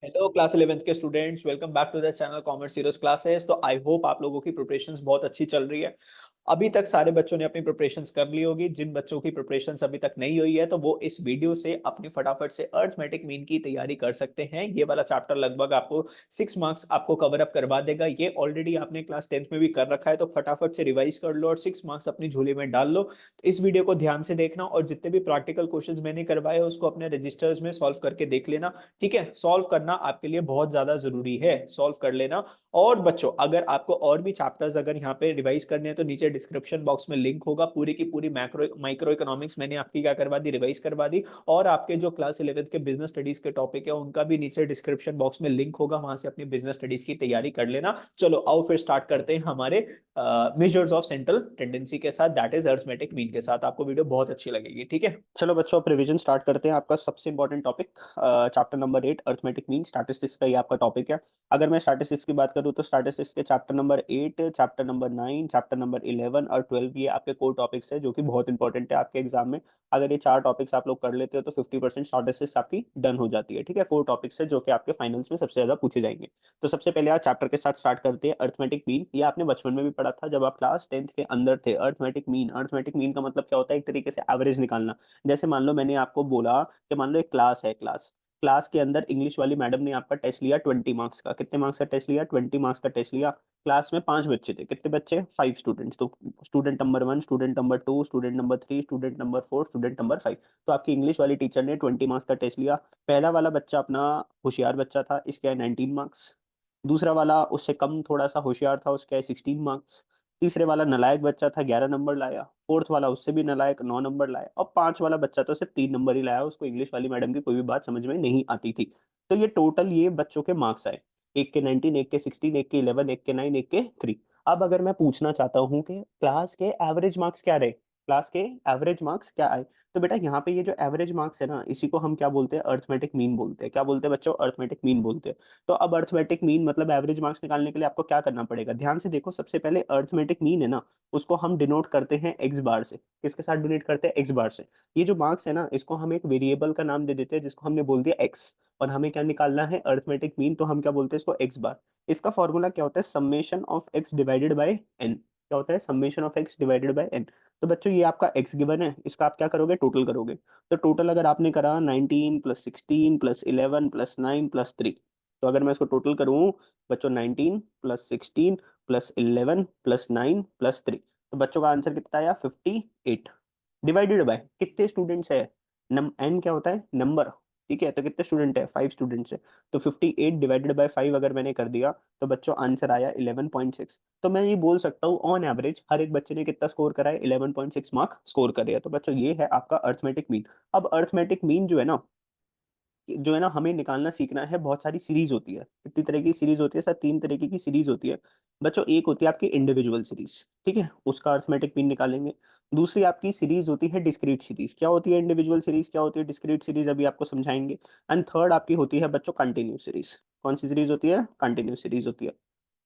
Hello class 11th के students, welcome back to the channel commerce series classes. तो I hope आप लोगों की प्रिपरेशंस बहुत अच्छी चल रही है। अभी तक सारे बच्चों ने अपनी प्रिपरेशंस कर ली होगी। जिन बच्चों की प्रिपरेशंस अभी तक नहीं हुई है तो वो इस वीडियो से अपनी फटाफट से अर्थमेटिक मीन की तैयारी कर सकते हैं। ये वाला चैप्टर लगभग आपको 6 मार्क्स आपको कवर अप करवा देगा। ये ऑलरेडी आपने क्लास 10th में भी कर रखा है, तो फटाफट से रिवाइज कर लो और 6 मार्क्स अपनी झोली में डाल लो। तो इस वीडियो को ध्यान से देखना और जितने भी प्रैक्टिकल क्वेश्चंस मैंने करवाए उसको अपने रजिस्टर्स में सॉल्व करके देख लेना। ठीक है, सॉल्व करना आपके लिए बहुत ज्यादा जरूरी है, सॉल्व कर लेना। और बच्चों, अगर आपको और भी चैप्टर्स अगर यहाँ पे रिवाइज करने हैं तो नीचे डिस्क्रिप्शन बॉक्स में लिंक होगा। पूरी की पूरी मैक्रो माइक्रो इकोनॉमिक्स मैंने आपकी क्या करवा दी, रिवाइज करवा दी। और आपके जो क्लास 11th के बिजनेस स्टडीज के टॉपिक है उनका भी नीचे डिस्क्रिप्शन बॉक्स में लिंक होगा, वहां से अपनी बिजनेस स्टडीज की तैयारी कर लेना। चलो आओ फिर स्टार्ट करते हैं हमारे मेजर्स ऑफ सेंट्रल टेंडेंसी के साथ, दैट इज अर्थमेटिक मीन के साथ। आपको वीडियो बहुत अच्छी लगेगी। ठीक है, चलो बच्चों, अब रिवीजन स्टार्ट करते हैं। आपका सबसे important topic chapter number 8 arithmetic mean, statistics का ये आपका टॉपिक है। अगर मैं स्टैटिस्टिक्स की बात करूँ तो स्टैटिस्टिक्स के chapter number 8, chapter number 9, chapter number 11 और 12 ये आपके कोर टॉपिक्स है जो कि बहुत इंपॉर्टेंट है आपके एग्जाम में। अगर ये 4 टॉपिक्स आप लोग कर लेते हो तो 50% स्टैटिस्टिक्स आपकी डन हो जाती है। ठीक है, कोर टॉपिक्स है जो कि आपके फाइनल्स में सबसे ज्यादा पूछे जाएंगे। तो सबसे पहले आज चैप्टर के साथ स्टार्ट करते हैं अर्थमेटिक मीन। ये आपने बचपन में भी पढ़ा था जब आप क्लास 10th के अंदर थे। अर्थमेटिक मीन, अर्थमेटिक मीन का मतलब क्या होता है, एक तरीके से एवरेज निकालना। जैसे मान लो मैंने आपको बोला कि मान लो एक क्लास है, क्लास क्लास के अंदर इंग्लिश वाली मैडम ने आपका टेस्ट लिया 20 मार्क्स का। कितने मार्क्स का टेस्ट लिया? 20 मार्क्स का टेस्ट लिया। क्लास में 5 बच्चे थे। कितने बच्चे? 5 स्टूडेंट्स। तो student number 1, student number 2, student number 3, student number 4, student number 5। तो आपकी इंग्लिश वाली टीचर ने 20 मार्क्स का टेस्ट लिया। पहला वाला बच्चा अपना होशियार बच्चा था, इसके आए 19 मार्क्स। दूसरा वाला उससे कम थोड़ा सा होशियार था, उसके आए 16 मार्क्स। तीसरे वाला नालायक बच्चा था, 11 नंबर लाया। फोर्थ वाला उससे भी नालायक, 9 नंबर लाया। और 5 वाला बच्चा तो सिर्फ 3 नंबर ही लाया, उसको इंग्लिश वाली मैडम की कोई भी बात समझ में नहीं आती थी। तो ये टोटल ये बच्चों के मार्क्स आए। एक के 19, एक के 16, एक के 11, एक के 9, एक के 3। अब अगर मैं पूछना चाहता हूँ कि क्लास के एवरेज मार्क्स क्या रहे, क्लास के एवरेज मार्क्स क्या आए, तो बेटा यहाँ पे ये जो एवरेज मार्क्स है ना, इसी को हम क्या बोलते हैं? अर्थमेटिक मीन बोलते हैं। क्या बोलते हैं बच्चों? अर्थमेटिक मीन बोलते हैं। तो अब अर्थमेटिक मीन मतलब एवरेज मार्क्स निकालने के लिए आपको क्या करना पड़ेगा, ध्यान से देखो। सबसे पहले अर्थमेटिक मीन है ना, उसको हम डिनोट करते हैं एक्स बार से। किसके साथ डिनोट करते हैं? एक्स बार से। ये जो मार्क्स है ना, इसको हम एक वेरिएबल का नाम दे देते हैं जिसको हमने बोल दिया एक्स। और हमें क्या निकालना है? Arithmetic mean. तो हम क्या बोलते हैं इसको? X bar. इसका फॉर्मूला क्या होता है? Summation of X divided by N. क्या होता है? Summation of X divided by N. तो बच्चों ये आपका एक्स गिवन है, इसका आप क्या करोगे? टोटल करोगे। तो टोटल अगर आपने करा 19 प्लस 16 प्लस 11 प्लस 9 प्लस 3, तो अगर मैं इसको टोटल करूँ बच्चों, 19 प्लस 16 प्लस 11 प्लस 9 प्लस 3, तो बच्चों का आंसर कितना आया? 58। डिवाइडेड बाय कितने स्टूडेंट्स है? एन क्या होता है? नंबर। ठीक है, तो कितने स्टूडेंट है? 5 स्टूडेंट्स है। तो 58 डिवाइडेड बाय 5 अगर मैंने कर दिया तो बच्चों आंसर आया 11.6। तो मैं ये बोल सकता हूँ ऑन एवरेज हर एक बच्चे ने कितना स्कोर करा है? 11.6 मार्क स्कोर करे है। तो बच्चों ये है आपका अर्थमेटिक मीन। अब अर्थमेटिक मीन जो है ना हमें निकालना सीखना है। बहुत सारी सीरीज होती है। कितनी तरह की सीरीज होती है सर? 3 तरीके की सीरीज होती है बच्चों। एक होती है आपकी इंडिविजुअल सीरीज, ठीक है, उसका अर्थमेटिक मीन निकालेंगे। दूसरी आपकी सीरीज होती है डिस्क्रीट सीरीज। क्या होती है इंडिविजुअल सीरीज, क्या होती है डिस्क्रीट सीरीज, अभी आपको समझाएंगे। एंड थर्ड आपकी होती है बच्चों कंटिन्यूस सीरीज। कौन सी सीरीज होती है? कंटिन्यूस सीरीज होती है।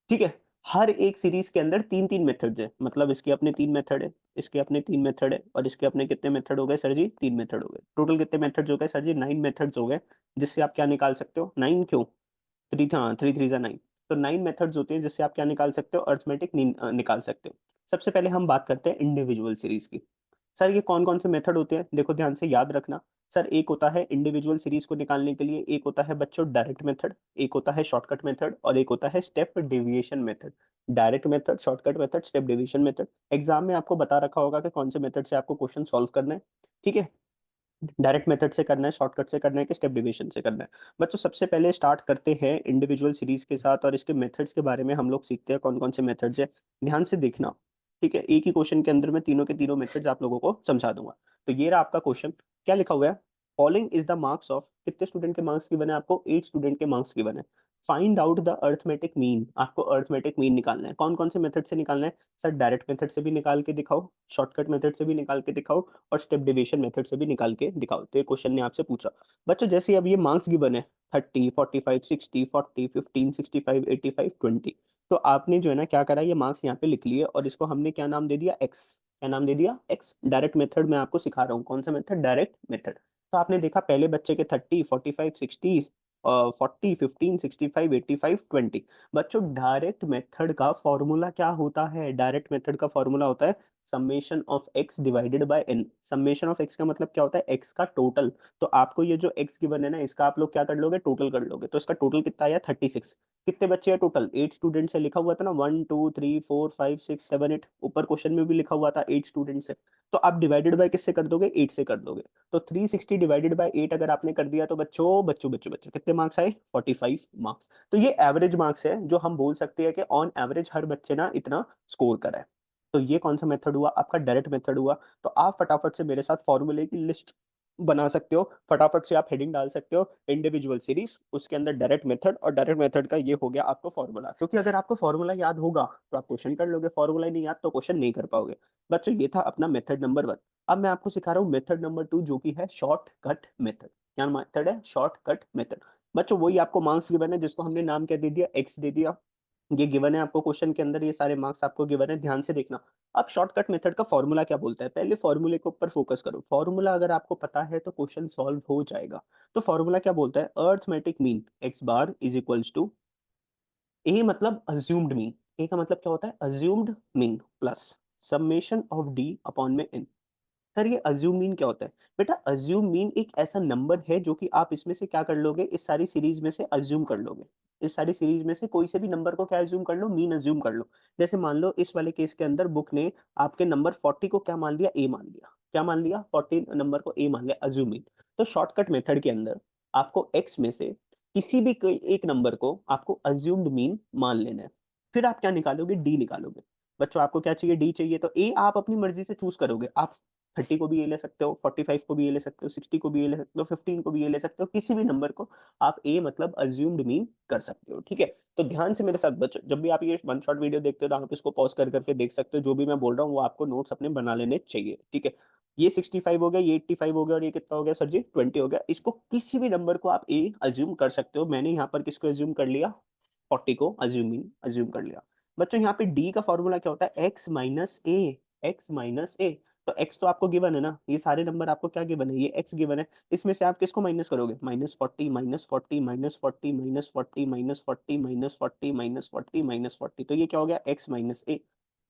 ठीक है, हर एक सीरीज के अंदर 3 3 मेथड्स है, मतलब इसके अपने 3 मेथड है, इसके अपने 3 मेथड है, और इसके अपने कितने मेथड हो गए सर जी? 3 मेथड हो गए। टोटल कितने मेथड्स हो गए सर जी? 9 मेथड्स हो गए। जिससे आप क्या निकाल सकते हो? 9 क्यों? 3 था, 3 3 9। तो 9 मेथड्स होते हैं जिससे आप क्या निकाल सकते हो? अर्थमेटिक निकाल सकते हो। सबसे पहले हम बात करते हैं इंडिविजुअल सीरीज की। सर ये कौन कौन से मेथड होते हैं? देखो ध्यान से याद रखना। सर एक होता है इंडिविजुअल सीरीज को निकालने के लिए, एक होता है बच्चों डायरेक्ट मेथड, एक होता है शॉर्टकट मेथड, और एक होता है step deviation method. Direct method, shortcut method, step deviation method. Exam में आपको बता रखा होगा कि कौन से मेथड से आपको क्वेश्चन सॉल्व करना है। ठीक है, डायरेक्ट मेथड से करना है, शॉर्टकट से करना है, कि स्टेप डिवीजन से करना है। बच्चों सबसे पहले स्टार्ट करते हैं इंडिविजुअल सीरीज के साथ, और इसके मेथड्स के बारे में हम लोग सीखते हैं कौन कौन से मेथड्स है। ध्यान से देखना। ठीक है, एक ही क्वेश्चन के अंदर मैं तीनों के तीनों मेथड्स आप लोगों को समझा दूंगा। तो ये रहा आपका क्वेश्चन। क्या लिखा हुआ है? Following is the marks of, कितने स्टूडेंट के मार्क्स गिवन है आपको? 8 स्टूडेंट के मार्क्स गिवन है। Find out the arithmetic mean. आपको अर्थमेटिक मीन निकालना है। कौन कौन से मेथड से निकालना है सर? डायरेक्ट मेथड से भी निकाल के दिखाओ, शॉर्टकट मेथड से भी निकाल के दिखाओ, और स्टेप डिवीजन मेथड से भी निकाल के दिखाओ। तो ये क्वेश्चन ने आपसे पूछा बच्चों। जैसे अब ये मार्क्स गिवन है 30, 45, 60, 40, 15, 65, 85, 20। तो आपने जो है ना क्या करा, ये मार्क्स यहाँ पे लिख लिए और इसको हमने क्या नाम दे दिया? एक्स। क्या नाम दे दिया? एक्स। डायरेक्ट मेथड मैं आपको सिखा रहा हूँ। कौन सा मेथड? Direct method. तो आपने देखा पहले बच्चे के 30, 45, 60, 40, 15, 65, 85, 20। बच्चों डायरेक्ट मेथड का फॉर्मूला क्या होता है? डायरेक्ट मेथड का फॉर्मूला होता है summation of x divided by n। Summation of x का मतलब क्या होता है? x का टोटल। तो आपको ये जो x गिवन है ना, इसका आप लोग क्या कर लोगे? टोटल कर लोगे। तो इसका टोटल कितना आया? 36। कितने बच्चे हैं टोटल? 8 स्टूडेंट्स है, लिखा हुआ था ना 1 2 3 4 5 6 7 8। ऊपर क्वेश्चन में भी लिखा हुआ था 8 स्टूडेंट्स है। तो आप डिवाइडेड बाय किससे कर दोगे? 8 से कर दोगे। तो 360 डिवाइडेड बाय 8 अगर आपने कर दिया तो बच्चों बच्चों बच्चों बच्चों कितने मार्क्स आए? 45 मार्क्स। तो ये एवरेज मार्क्स है जो हम बोल सकते हैं कि ऑन एवरेज हर बच्चे ना इतना स्कोर करा है। तो ये कौन सा मेथड हुआ? आपका डायरेक्ट मेथड हुआ। तो आप फटाफट से मेरे साथ फॉर्मूले की लिस्ट बना सकते हो। फटाफट से आप हेडिंग डाल सकते हो इंडिविजुअल सीरीज, उसके अंदर डायरेक्ट मेथड, और डायरेक्ट मेथड का ये हो गया आपको फॉर्मूला। क्योंकि अगर आपको फॉर्मूला याद होगा तो आप क्वेश्चन कर लोगे, फॉर्मूला ही नहीं याद तो क्वेश्चन नहीं कर पाओगे। बच्चों ये था अपना मेथड नंबर 1। अब मैं आपको सिखा रहा हूँ मेथड नंबर 2 जो कि है शॉर्टकट मेथड। क्या मेथड है? Shortcut method. बच्चों वही आपको मार्क्स गिवन है जिसको हमने नाम क्या दे दिया? एक्स दे दिया। ये गिवन है आपको क्वेश्चन के अंदर, ये सारे मार्क्स आपको गिवन है, ध्यान से देखना। अब शॉर्टकट मेथड का फॉर्मूला क्या बोलता है? पहले फॉर्मूले के ऊपर फोकस करो। फॉर्मूला अगर आपको पता है तो क्वेश्चन सॉल्व हो जाएगा। तो फॉर्मूला क्या बोलता है? Arithmetic mean X bar is equals to A, मतलब अज्यूम्ड मीन। ए का मतलब क्या होता है? Assumed mean plus summation of D upon में एन। सर ये अज्यूम मीन क्या होता है? बेटा अज्यूम मीन एक ऐसा नंबर है जो कि आप इसमें से क्या कर लोगे? इस सारी सीरीज में से अज्यूम कर लोगे। इस सारी सीरीज में से कोई से भी नंबर को क्या अज्यूम कर लो? मीन अज्यूम कर लो। जैसे मान लो इस वाले केस के अंदर बुक ने आपके नंबर 40 को क्या मान लिया? ए मान लिया। क्या मान लिया? 40 नंबर को ए मान लिया, अज्यूम मीन। तो शॉर्टकट मेथड के अंदर आपको एक्स में से किसी भी एक नंबर को आपको अज्यूम्ड मीन मान लेना है। फिर आप क्या निकालोगे? डी निकालोगे। बच्चों आपको क्या चाहिए? डी चाहिए। तो ए आप अपनी मर्जी से चूज करोगे। आप 30 को भी ये ले सकते हो, 45 को भी ये ले सकते हो, 60 को भी ये ले सकते हो, 15 को भी ये ले सकते हो। किसी भी नंबर को आप ए मतलब अज्यूम्ड मीन कर सकते हो। ठीक है? तो ध्यान से मेरे साथ बच्चों, जब भी आप ये वन शॉट वीडियो देखते हो तो आप इसको पॉज कर करके देख सकते हो। जो भी मैं बोल रहा हूँ वो आपको नोट्स अपने बना लेने चाहिए। ठीक है? ये 65 हो गया, ये 85 हो गया, और ये कितना हो गया सर जी? 20 हो गया। इसको किसी भी नंबर को आप ए अज्यूम कर सकते हो। मैंने यहाँ पर किसको अज्यूम कर लिया? 40 को अज्यूम कर लिया। बच्चों यहाँ पे डी का फॉर्मूला क्या होता है? X minus A. X minus A. तो x तो आपको गिवन है ना, ये सारे नंबर आपको क्या गिवन है? ये x गिवन है। इसमें से आप किसको माइनस करोगे? -40 -40 -40 -40 -40 -40 -40 -40। तो ये क्या हो गया? x माइनस ए।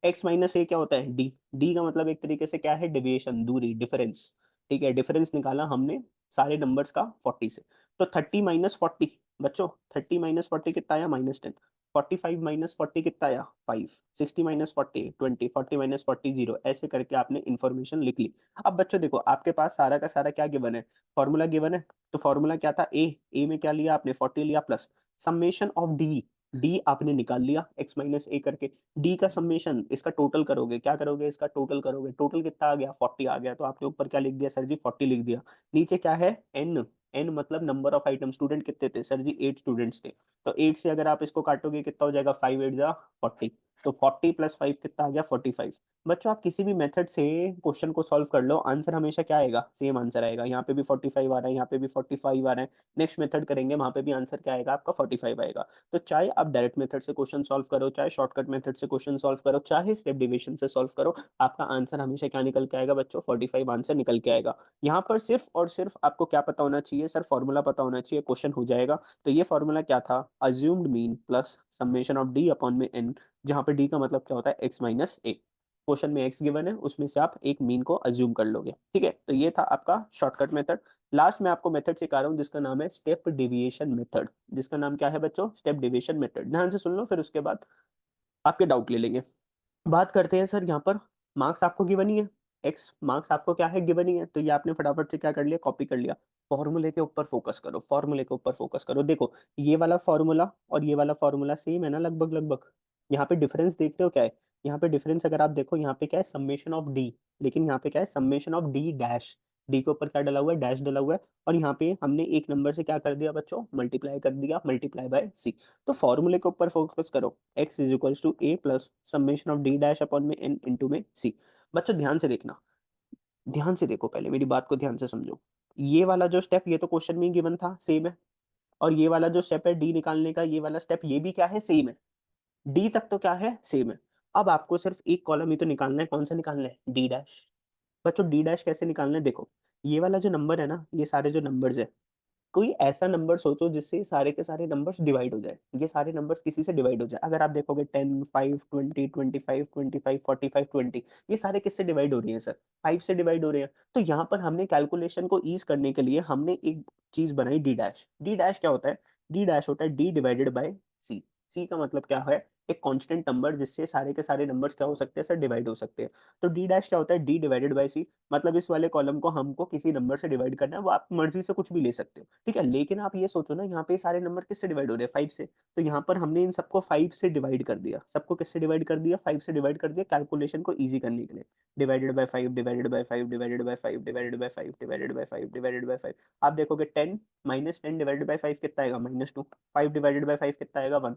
x माइनस ए क्या होता है? डी। डी का मतलब एक तरीके से क्या है? डिविएशन, दूरी, डिफरेंस। ठीक है? डिफरेंस निकाला हमने सारे नंबर्स का 40 से। तो 30 माइनस 40, बच्चों 30 माइनस 40 कितना आया? -10। 45 माइनस 40 कितना आया? 5। 60 माइनस 40 20। 40 माइनस 40 0। ऐसे करके आपने इन्फॉर्मेशन लिख ली। अब बच्चों देखो आपके पास सारा का सारा क्या गिवन है? फॉर्मूला गिवन है। तो फॉर्मूला क्या था? ए में क्या लिया आपने? 40 लिया plus summation of D. D आपने निकाल लिया एक्स माइनस ए करके। डी का समेशन, इसका टोटल करोगे। क्या करोगे? इसका टोटल करोगे। टोटल कितना आ गया? 40 आ गया। तो आपने ऊपर क्या लिख दिया सर जी? 40 लिख दिया। नीचे क्या है? एन। एन मतलब नंबर ऑफ आइटम। स्टूडेंट कितने थे सर जी? 8 स्टूडेंट्स थे। तो 8 से अगर आप इसको काटोगे कितना हो जाएगा? 5 8 जा 40। तो 40 प्लस 5 कितना आ गया? 45। बच्चों आप किसी भी मेथड से क्वेश्चन को सॉल्व कर लो, आंसर हमेशा क्या आएगा? सेम आंसर आएगा। यहाँ पे भी 45 आ रहा है, यहाँ पे भी 45 आ रहा है। नेक्स्ट मेथड करेंगे वहां पे भी आंसर क्या आएगा? आपका 45 आएगा। तो चाहे आप डायरेक्ट मेथड से क्वेश्चन सॉल्व करो, चाहे शॉर्टकट मेथड से क्वेश्चन सॉल्व करो, चाहे स्टेप डिविजन से सॉल्व करो, आपका आंसर हमेशा क्या निकल के आएगा बच्चों? 45 आंसर निकल के आएगा। यहाँ पर सिर्फ और सिर्फ आपको क्या पता होना चाहिए? सर फॉर्मूला पता होना चाहिए, क्वेश्चन हो जाएगा। तो ये फॉर्मूला क्या था? Assumed mean plus summation of D upon में एन, जहां पे डी का मतलब क्या होता है? एक्स माइनस ए। क्वेश्चन में एक्स गिवन है, उसमें से आप एक मीन को अज्यूम कर लोगे। ठीक है? तो ये था आपका शॉर्टकट मेथड। लास्ट में आपको मेथड सिखा रहा हूँ जिसका नाम है स्टेप डिविएशन मेथड। जिसका नाम क्या है बच्चों? Step deviation method. ध्यान से सुन लो, फिर उसके बाद आपके डाउट ले लेंगे। बात करते हैं सर यहाँ पर, मार्क्स आपको गिवन ही है। एक्स मार्क्स आपको क्या है? गिवन ही है। तो ये आपने फटाफट से क्या कर लिया? कॉपी कर लिया। फॉर्मूले के ऊपर फोकस करो। फॉर्मूले के ऊपर फोकस करो। देखो ये वाला फॉर्मूला और ये वाला फॉर्मूला सेम है ना लगभग लगभग। यहाँ पे डिफरेंस देखते हो क्या है? यहाँ पे डिफरेंस अगर आप देखो, यहाँ पे क्या है? Summation of D. लेकिन यहाँ पे क्या है? Summation of D dash. D के ऊपर क्या डला हुआ है? डैश डला हुआ है। और यहाँ पे हमने एक नंबर से क्या कर दिया बच्चों? मल्टीप्लाई कर दिया, मल्टीप्लाई बाय सी। तो फॉर्मूले के ऊपर फोकस करो। x is equals to A plus summation of D dash upon में एन इंटू में सी। बच्चों ध्यान से देखना, ध्यान से देखो, पहले मेरी बात को ध्यान से समझो। ये वाला जो स्टेप, ये तो क्वेश्चन में गिवन था, सेम है। और ये वाला जो स्टेप है डी निकालने का, ये वाला स्टेप, ये भी क्या है? सेम है। डी तक तो क्या है? सेम है। अब आपको सिर्फ एक कॉलम ही तो निकालना है। कौन सा निकालना है? D dash. बच्चों डी डैश कैसे निकालना है? देखो ये वाला जो नंबर है ना, ये सारे जो नंबर्स है, कोई ऐसा नंबर सोचो जिससे सारे के सारे नंबर्स डिवाइड हो जाए, ये सारे नंबर्स किसी से डिवाइड हो जाए। अगर आप देखोगे 10, 5, 20, 25, 25, 45, 20, ये सारे किससे डिवाइड हो रही हैं सर? 5 से डिवाइड हो रहे हैं। तो यहाँ पर हमने कैलकुलेशन को ईज़ करने के लिए हमने एक चीज़ बनाई डी डैश। डी डैश क्या होता है? डी डैश होता है डी डिवाइडेड बाय सी। सी का मतलब क्या है? एक कांस्टेंट नंबर जिससे सारे के सारे नंबर्स क्या हो सकते हैं सर? डिवाइड हो सकते हैं। तो डी डैश क्या होता है? डी डिवाइडेड बाय सी, मतलब इस वाले कॉलम को हमको किसी नंबर से डिवाइड करना है, वो आप मर्ज़ी से कुछ भी ले सकते हो, ठीक है? लेकिन आप ये सोचो ना, यहाँ पे सारे नंबर किससे डिवाइड हो रहे हैं? 5 से। तो यहाँ पर हमने इन सबको 5 से डिवाइड कर दिया। सबको किससे डिवाइड कर दिया? 5 से डिवाइड कर दिया कैलकुलेशन को ईज़ी करने के लिए। Divided by 5, divided by 5, divided by 5, divided by 5, divided by 5, divided by 5। आप देखोगे 10 -10 डिवाइडेड बाय 5 कितना आएगा? -2। 5 डिवाइडेड बाय 5 कितना आएगा? 1।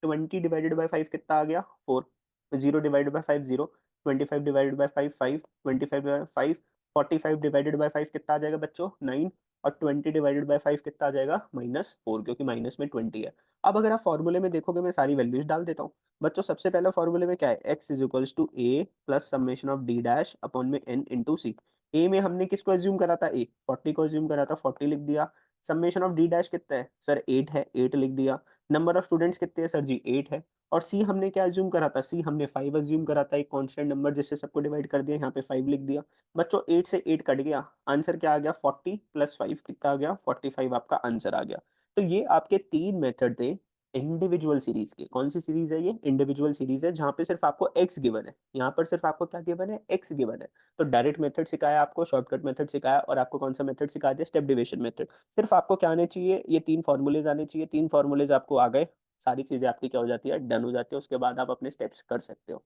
20 डिवाइडेड बाय 5 कितना आ गया? 4। 0 divided by 5 0। 25 divided by 5 5। 25 divided by 5। 45 divided by 5 कितना आ जाएगा बच्चों? 9। और 20 डिवाइडेड बाय 5 कितना आ जाएगा? -4, क्योंकि माइनस में 20 है। अब अगर आप फॉर्मूले में देखोगे, मैं सारी वैल्यूज़ डाल देता हूँ। बच्चों सबसे पहले फॉर्मूले में क्या है? x is equals to a plus summation of d dash upon में n इंटू c। a में हमने किसको अज़्यूम करा था? a 40 को अज़्यूम करा था, 40 लिख दिया। समेशन ऑफ d डैश कितना है? सर 8 है, 8 लिख दिया। नंबर ऑफ स्टूडेंट्स कितने हैं सर जी? 8 है। और c हमने क्या अज़्यूम करा था? c हमने 5 अज़्यूम करा था, एक कांस्टेंट नंबर जिससे सबको डिवाइड कर दिया, यहाँ पे 5 लिख दिया। बच्चों 8 से 8 कट गया, आंसर क्या आ गया? 40 प्लस 5 कितना आ गया? 45 आपका आंसर आ गया। तो ये आपके 3 मेथड थे इंडिविजुअल सीरीज़ के। कौन-सी सीरीज़ है ये? इंडिविजुअल सीरीज़ है, जहाँ पे सिर्फ़ आपको x गिवन है। यहाँ पर सिर्फ़ आपको क्या गिवन है? x गिवन है। तो डायरेक्ट मेथड सिखाया आपको, शॉर्टकट मेथड सिखाया, और आपको कौन-सा मेथड सिखा दिया? Step division method. सिर्फ़ आपको क्या आने चाहिए? ये 3 फ़ॉर्मूलेज़ आने चाहिए। 3 फ़ॉर्मूलेज़ आपको आ गए, सारी चीज़ें आपकी क्या हो जाती है? डन हो जाती है। उसके बाद आप अपने स्टेप्स कर सकते हो।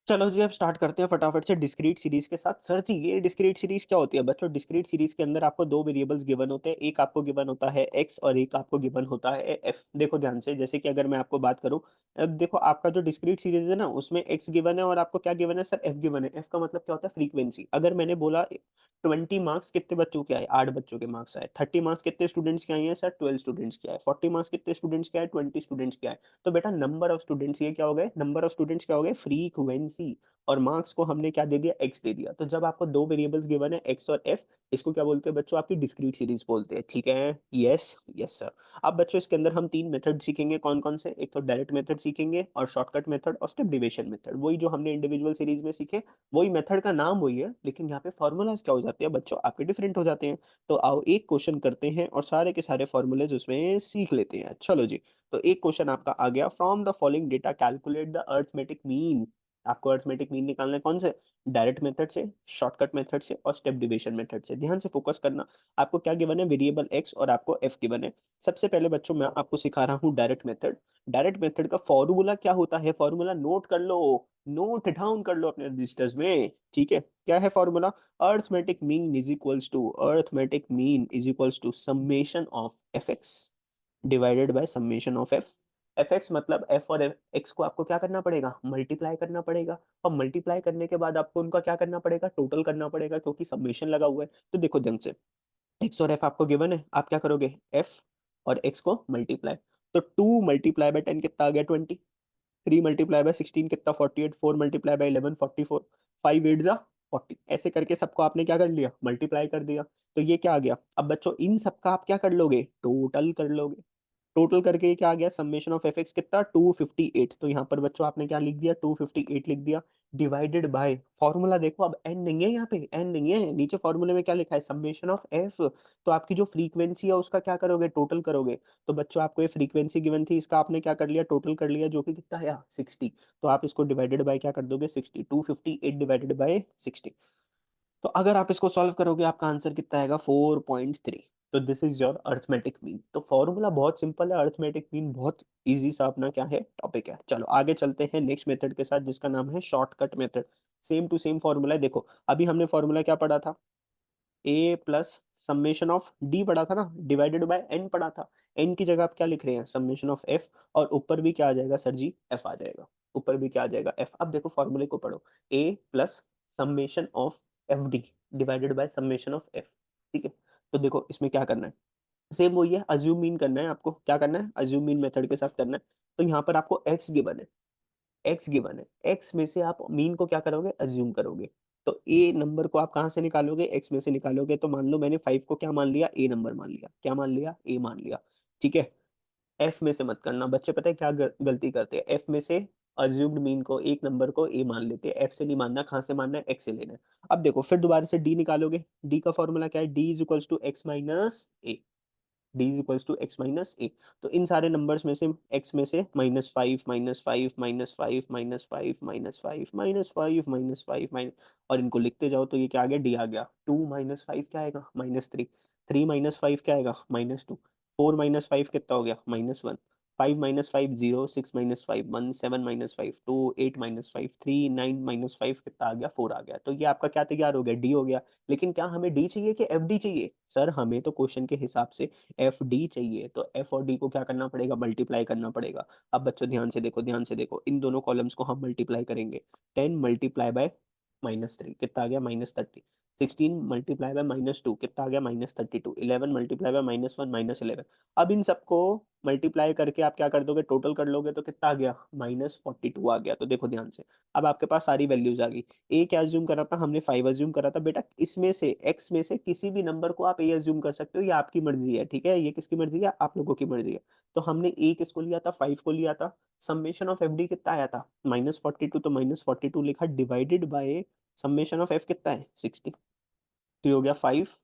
चलो जी, अब स्टार्ट करते हैं फटाफट से डिस्क्रीट सीरीज़ के साथ। सर जी, ये डिस्क्रीट सीरीज़ क्या होती है? बच्चों डिस्क्रीट सीरीज़ के अंदर आपको 2 वेरिएबल्स गिवन होते हैं। एक आपको गिवन होता है x और एक आपको गिवन होता है f। देखो ध्यान से, जैसे कि अगर मैं आपको बात करूँ, देखो आपका जो डिस्क्रीट सीरीज़ है ना, उसमें x गिवन है और आपको क्या गिवन है सर? f गिवन है। f का मतलब क्या होता है? फ्रीक्वेंसी। अगर मैंने बोला 20 मार्क्स कितने बच्चों के आए? 8 बच्चों के मार्क्स आए। 30 मार्क्स कितने स्टूडेंट्स के आए हैं सर? 12 स्टूडेंट्स के आए। 40 मार्क्स कितने स्टूडेंट्स के आए? 20 स्टूडेंट्स के आए। तो बेटा नंबर ऑफ स्टूडेंट्स, ये क्या हो गए? नंबर ऑफ स्टूडेंट्स क्या हो गए? फ्रीक्वेंसी। और मार्क्स को हमने क्या दे दिया? x दे दिया। तो जब आपको 2 वेरिएबल्स गिवन है x और f, इसको क्या बोलते हैं बच्चों? आपकी डिस्क्रीट सीरीज़ बोलते हैं, ठीक है? Yes, yes sir. अब बच्चों इसके अंदर हम 3 मेथड सीखेंगे, कौन-कौन से? एक तो डायरेक्ट मेथड सीखेंगे, और शॉर्टकट मेथड, और स्टेप डिविजन मेथड। वही जो हमने इंडिविजुअल सीरीज़ में सीखे, वही मेथड का नाम वही है, लेकिन यहाँ पे फ़ॉर्मूलाज़ क्या हो जाते हैं बच्चों? आपके डिफरेंट हो जाते हैं। तो आओ एक क्वेश्चन करते हैं और सारे के सारे फ़ॉर्मूलाज़ उसमें सीख लेते हैं। चलो जी, तो एक क्वेश्चन आपका आ गया, from the following data calculate the arithmetic mean. आपको अरिथमेटिक मीन निकालना है कौन से? डायरेक्ट मेथड से, शॉर्टकट मेथड से, और स्टेप डिविजन मेथड से। ध्यान से फोकस करना। आपको क्या गिवन है? वेरिएबल x और आपको f गिवन है। सबसे पहले बच्चों मैं आपको सिखा रहा हूँ डायरेक्ट मेथड। डायरेक्ट मेथड का फॉर्मूला क्या होता है? फॉर्मूला नोट कर लो, नोट डाउन कर लो अपने रजिस्टर्स में, ठीक है? क्या है formula? Arithmetic mean is equals to, arithmetic mean is equals to summation of fx divided by summation of f। fx मतलब f और x को आपको क्या करना पड़ेगा? मल्टीप्लाई करना पड़ेगा, और मल्टीप्लाई करने के बाद आपको उनका क्या करना पड़ेगा? टोटल करना पड़ेगा, क्योंकि समेशन लगा हुआ है। तो देखो ध्यान से, x और f आपको गिवन है, आप क्या करोगे? f और x को मल्टीप्लाई। तो 2 मल्टीप्लाई बाय 10 कितना आ गया? 20। 3 मल्टीप्लाई बाय 16 कितना? 48। 4 मल्टीप्लाई बाय 11 44। 5 8 जा 40। ऐसे करके सबको आपने क्या कर लिया? मल्टीप्लाई कर दिया। तो ये क्या आ गया? अब बच्चों इन सबका आप क्या कर लोगे? टोटल कर लोगे। टोटल करके ये क्या आ गया? समेशन ऑफ एफ एक्स कितना? 258। तो यहाँ पर बच्चों आपने क्या लिख दिया? 258 लिख दिया, डिवाइडेड बाय, फॉर्मूला देखो अब n नहीं है, यहाँ पे n नहीं है, नीचे फॉर्मूले में क्या लिखा है? Summation of f। तो आपकी जो फ्रीक्वेंसी है उसका क्या करोगे? टोटल करोगे। तो बच्चों आपको ये फ्रीक्वेंसी गिवन थी, इसका आपने क्या कर लिया? टोटल कर लिया, जो कि कितना आया? 60। तो आप इसको डिवाइडेड बाय क्या कर दोगे? 60। 258 डिवाइडेड बाय 60। तो अगर आप इसको सॉल्व करोगे, आपका आंसर कितना आएगा? 4.3। तो this is your arithmetic mean. तो फॉर्मूला बहुत सिंपल है, अरिथमेटिक मीन बहुत इजी सा अपना क्या है? टॉपिक है। चलो आगे चलते हैं नेक्स्ट मेथड के साथ, जिसका नाम है shortcut method. Same to same formula है। देखो अभी हमने फॉर्मूला क्या पढ़ा था? A plus summation of D पढ़ा था ना, डिवाइडेड बाय एन पढ़ा था। एन की जगह आप क्या लिख रहे हैं? Summation of F. और ऊपर भी क्या आ जाएगा सर जी? एफ आ जाएगा। ऊपर भी क्या आ जाएगा? एफ। अब देखो फॉर्मूले को पढ़ो, A plus summation of F D divided by summation of F, ठीक है? तो देखो इसमें क्या करना है? सेम वही है, अज्यूम मीन करना है आपको। क्या करना है? अज्यूम मीन मेथड के साथ करना है। तो यहाँ पर आपको एक्स गिवन है, एक्स गिवन है, एक्स में से आप मीन को क्या करोगे? अज्यूम करोगे। तो ए नंबर को आप कहाँ से निकालोगे, एक्स में से निकालोगे। तो मान लो मैंने 5 को क्या मान लिया, ए नंबर मान लिया। क्या मान लिया, ए मान लिया। ठीक है, एफ में से मत करना बच्चे, पता है क्या गलती करते हैं, एफ में से अज्यूम्ड मीन को, एक नंबर को ए मान लेते हैं। एफ से नहीं मानना, कहाँ से मानना है, एक्स से लेना है। अब देखो फिर दोबारा से डी निकालोगे, डी का फॉर्मूला क्या है, D is equals to X minus A. D is equals to X minus A. तो इन सारे नंबर्स में से एक्स में से -5 -5 -5 -5 -5 -5 -5 माइनस, और इनको लिखते जाओ तो ये क्या आ गया, डी आ गया। 2 -5 क्या आएगा, -3। 3 -5 क्या आएगा, -2। 4 -5 कितना हो गया, -1। 5 -5 0, 6 -5 1, 7 -5 2, 8 -5 3, 9 -5 कितना आ गया, 4 आ गया। तो ये आपका क्या तैयार हो गया, डी हो गया। लेकिन क्या हमें डी चाहिए कि एफ डी चाहिए, सर हमें तो क्वेश्चन के हिसाब से एफ डी चाहिए। तो एफ और डी को क्या करना पड़ेगा, मल्टीप्लाई करना पड़ेगा। अब बच्चों ध्यान से देखो, ध्यान से देखो, इन दोनों कॉलम्स को हम मल्टीप्लाई करेंगे। 10 मल्टीप्लाई बाय -3 कितना आ गया, -30। 16 मल्टीप्लाई बाय -2 कितना आ गया, -32। 11 मल्टीप्लाई बाय -1 -11। अब इन सबको मल्टीप्लाई करके आप क्या कर दोगे, टोटल कर लोगे तो कितना आ गया, -42 आ गया। तो देखो ध्यान से, अब आपके पास सारी वैल्यूज आ गई। ए क्या अज्यूम करा था हमने, 5 अज्यूम करा था। बेटा इसमें से एक्स में से किसी भी नंबर को आप ए अज्यूम कर सकते हो, ये आपकी मर्जी है। ठीक है, ये किसकी मर्जी है, आप लोगों की मर्जी है। तो हमने ए किसको लिया था, 5 को लिया था। समेशन ऑफ एफ डी कितना आया था, -42। तो -42 लिखा, divided by summation of F कितना है, 60। तो ये हो गया 5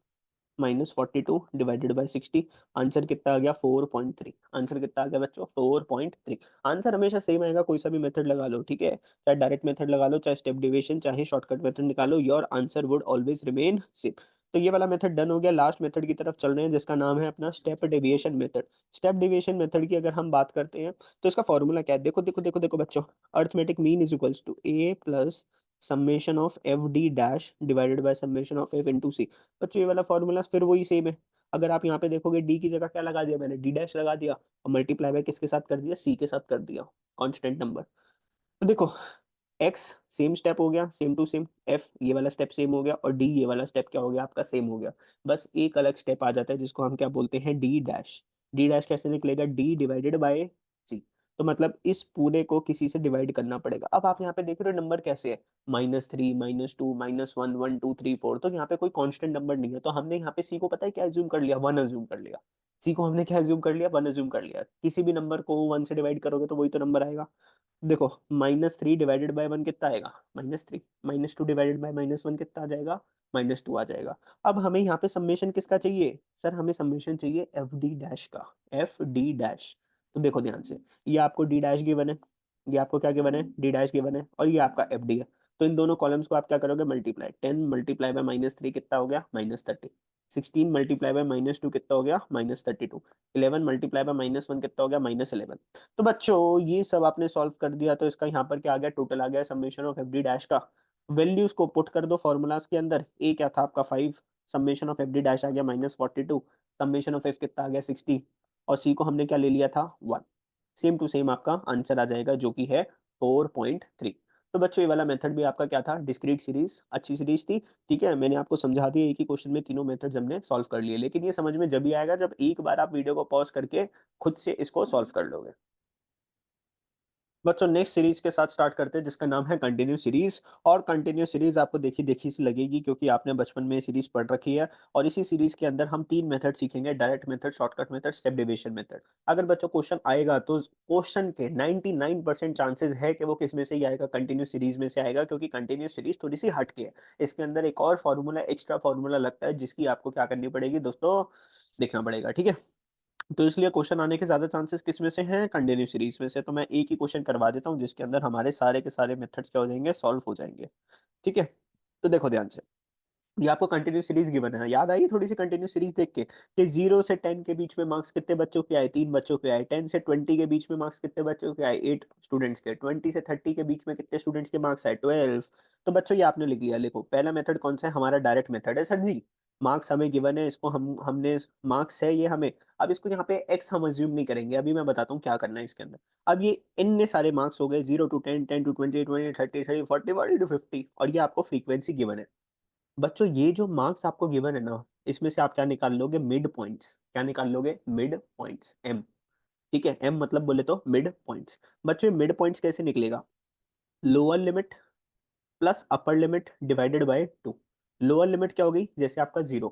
-42 डिवाइडेड बाय 60। आंसर कितना आ गया, 4.3। आंसर कितना आ गया बच्चों, 4.3। आंसर हमेशा सेम आएगा, कोई सा भी मेथड लगा लो। ठीक है, चाहे डायरेक्ट मेथड लगा लो, चाहे स्टेप डिविजन, चाहे शॉर्टकट मेथड निकालो, your answer would always remain same. तो ये वाला मेथड डन हो गया। लास्ट मेथड की तरफ चल रहे हैं, जिसका नाम है अपना step deviation method. Step deviation method की अगर हम बात करते हैं तो इसका फॉर्मूला क्या है, देखो देखो देखो देखो बच्चों, arithmetic mean is equals to A plus summation of F D dash divided by summation of F into C. बच्चों ये वाला फॉर्मूला फिर वही सेम है। अगर आप यहाँ पे देखोगे, डी की जगह क्या लगा दिया मैंने, डी डैश लगा दिया, और मल्टीप्लाई बाय किसके साथ कर दिया, सी के साथ कर दिया, कांस्टेंट नंबर। तो देखो एक्स सेम स्टेप हो गया, सेम टू सेम। एफ ये वाला स्टेप सेम हो गया, और डी ये वाला स्टेप क्या हो गया आपका, सेम हो गया। बस एक अलग स्टेप आ जाता है जिसको हम क्या बोलते हैं, डी डैश। डी डैश कैसे निकलेगा, डी डिवाइडेड बाय सी। तो मतलब इस पूरे को किसी से डिवाइड करना पड़ेगा। अब आप यहाँ पे देख रहे हो नंबर कैसे है, -3 -2 -1 1 2 3 4। तो यहाँ पे कोई कांस्टेंट नंबर नहीं है। तो हमने यहाँ पे सी को पता है क्या एज्यूम कर लिया, 1 एज्यूम कर लिया। सी को हमने क्या एज्यूम कर लिया, 1 एज्यूम कर लिया। किसी भी नंबर को 1 से डिवाइड करोगे तो वही तो नंबर आएगा। देखो -3 डिवाइडेड बाय 1 कितना आएगा, -3। -2 डिवाइडेड बाय -1 कितना आ जाएगा, -2 आ जाएगा। अब हमें यहाँ पे समेशन किसका चाहिए, सर हमें समेशन चाहिए एफ डी डैश का, एफ डी डैश। तो देखो ध्यान से, ये आपको डी डैश गिवन है, ये आपको क्या गिवन है, डी डैश गिवन है, और ये आपका एफ डी है। तो इन दोनों कॉलम्स को आप क्या करोगे, मल्टीप्लाई। 10 मल्टीप्लाई बाय -3 कितना हो गया, -30। 16 मल्टीप्लाई बाय -2 कितना हो गया, -32। 11 मल्टीप्लाई बाय -1 कितना हो गया, -11। तो बच्चों ये सब आपने सॉल्व कर दिया, तो इसका यहाँ पर क्या आ गया, टोटल आ गया summation of F D dash का। वैल्यूज को पुट कर दो फॉर्मूलाज के अंदर। ए क्या था आपका 5, summation of F D dash आ गया -42, समेशन ऑफ एफ कितना आ गया 60, और सी को हमने क्या ले लिया था 1। सेम टू सेम आपका आंसर आ जाएगा, जो कि है 4.3। तो बच्चों ये वाला मेथड भी आपका क्या था, डिस्क्रीट सीरीज, अच्छी सीरीज थी। ठीक है, मैंने आपको समझा दिया, एक ही क्वेश्चन में तीनों मेथड्स हमने सॉल्व कर लिए। लेकिन ये समझ में जब भी आएगा जब एक बार आप वीडियो को पॉज करके खुद से इसको सॉल्व कर लोगे। बच्चों नेक्स्ट सीरीज के साथ स्टार्ट करते हैं, जिसका नाम है कंटिन्यू सीरीज। और कंटिन्यू सीरीज आपको देखी देखी सी लगेगी, क्योंकि आपने बचपन में सीरीज पढ़ रखी है। और इसी सीरीज के अंदर हम 3 मेथड सीखेंगे, direct method, shortcut method, step deviation method. अगर बच्चों क्वेश्चन आएगा तो क्वेश्चन के 99% चांसेस है कि वो किस में से ही आएगा, कंटिन्यू सीरीज में से आएगा, क्योंकि कंटिन्यू सीरीज थोड़ी सी हट के है। इसके अंदर एक और फॉर्मूला, एक्स्ट्रा फॉर्मूला लगता है, जिसकी आपको क्या करनी पड़ेगी दोस्तों, देखना पड़ेगा। ठीक है, तो इसलिए क्वेश्चन आने के ज़्यादा चांसेस किस में से हैं, कंटिन्यू सीरीज में से। तो मैं एक ही क्वेश्चन करवा देता हूँ, जिसके अंदर हमारे सारे के सारे मेथड्स क्या हो जाएंगे, सॉल्व हो जाएंगे। ठीक है, तो देखो ध्यान से, ये आपको कंटिन्यू सीरीज गिवन है, याद आई थोड़ी सी कंटिन्यू सीरीज देख के, कि 0 से 10 के बीच में मार्क्स कितने बच्चों के आए, 3 बच्चों के आए। 10 से 20 के बीच में मार्क्स कितने बच्चों के आए, 8 स्टूडेंट्स के। 20 से 30 के बीच में कितने स्टूडेंट्स के मार्क्स आए, 12। तो बच्चों ये आपने लिख लिया। देखो पहला मेथड कौन सा है, हमारा डायरेक्ट मेथड है। सर जी मार्क्स हमें गिवन है, इसको हमने मार्क्स है ये हमें, अब इसको यहाँ पे एक्स हम अज्यूम नहीं करेंगे। अभी मैं बताता हूँ क्या करना है इसके अंदर। अब ये इतने सारे मार्क्स हो गए, 0 टू 10, 10 टू 20, 20 30, 30 40, 40 टू 50, और ये आपको फ्रीक्वेंसी गिवन है। बच्चों ये जो मार्क्स आपको गिवन है ना, इसमें से आप क्या निकाल लोगे, मिड पॉइंट्स। क्या निकाल लोगे, मिड पॉइंट्स, एम। ठीक है, एम मतलब बोले तो मिड पॉइंट्स। बच्चों मिड पॉइंट्स कैसे निकलेगा, lower limit plus upper limit divided by 2। Lower limit क्या होगी, जैसे आपका 0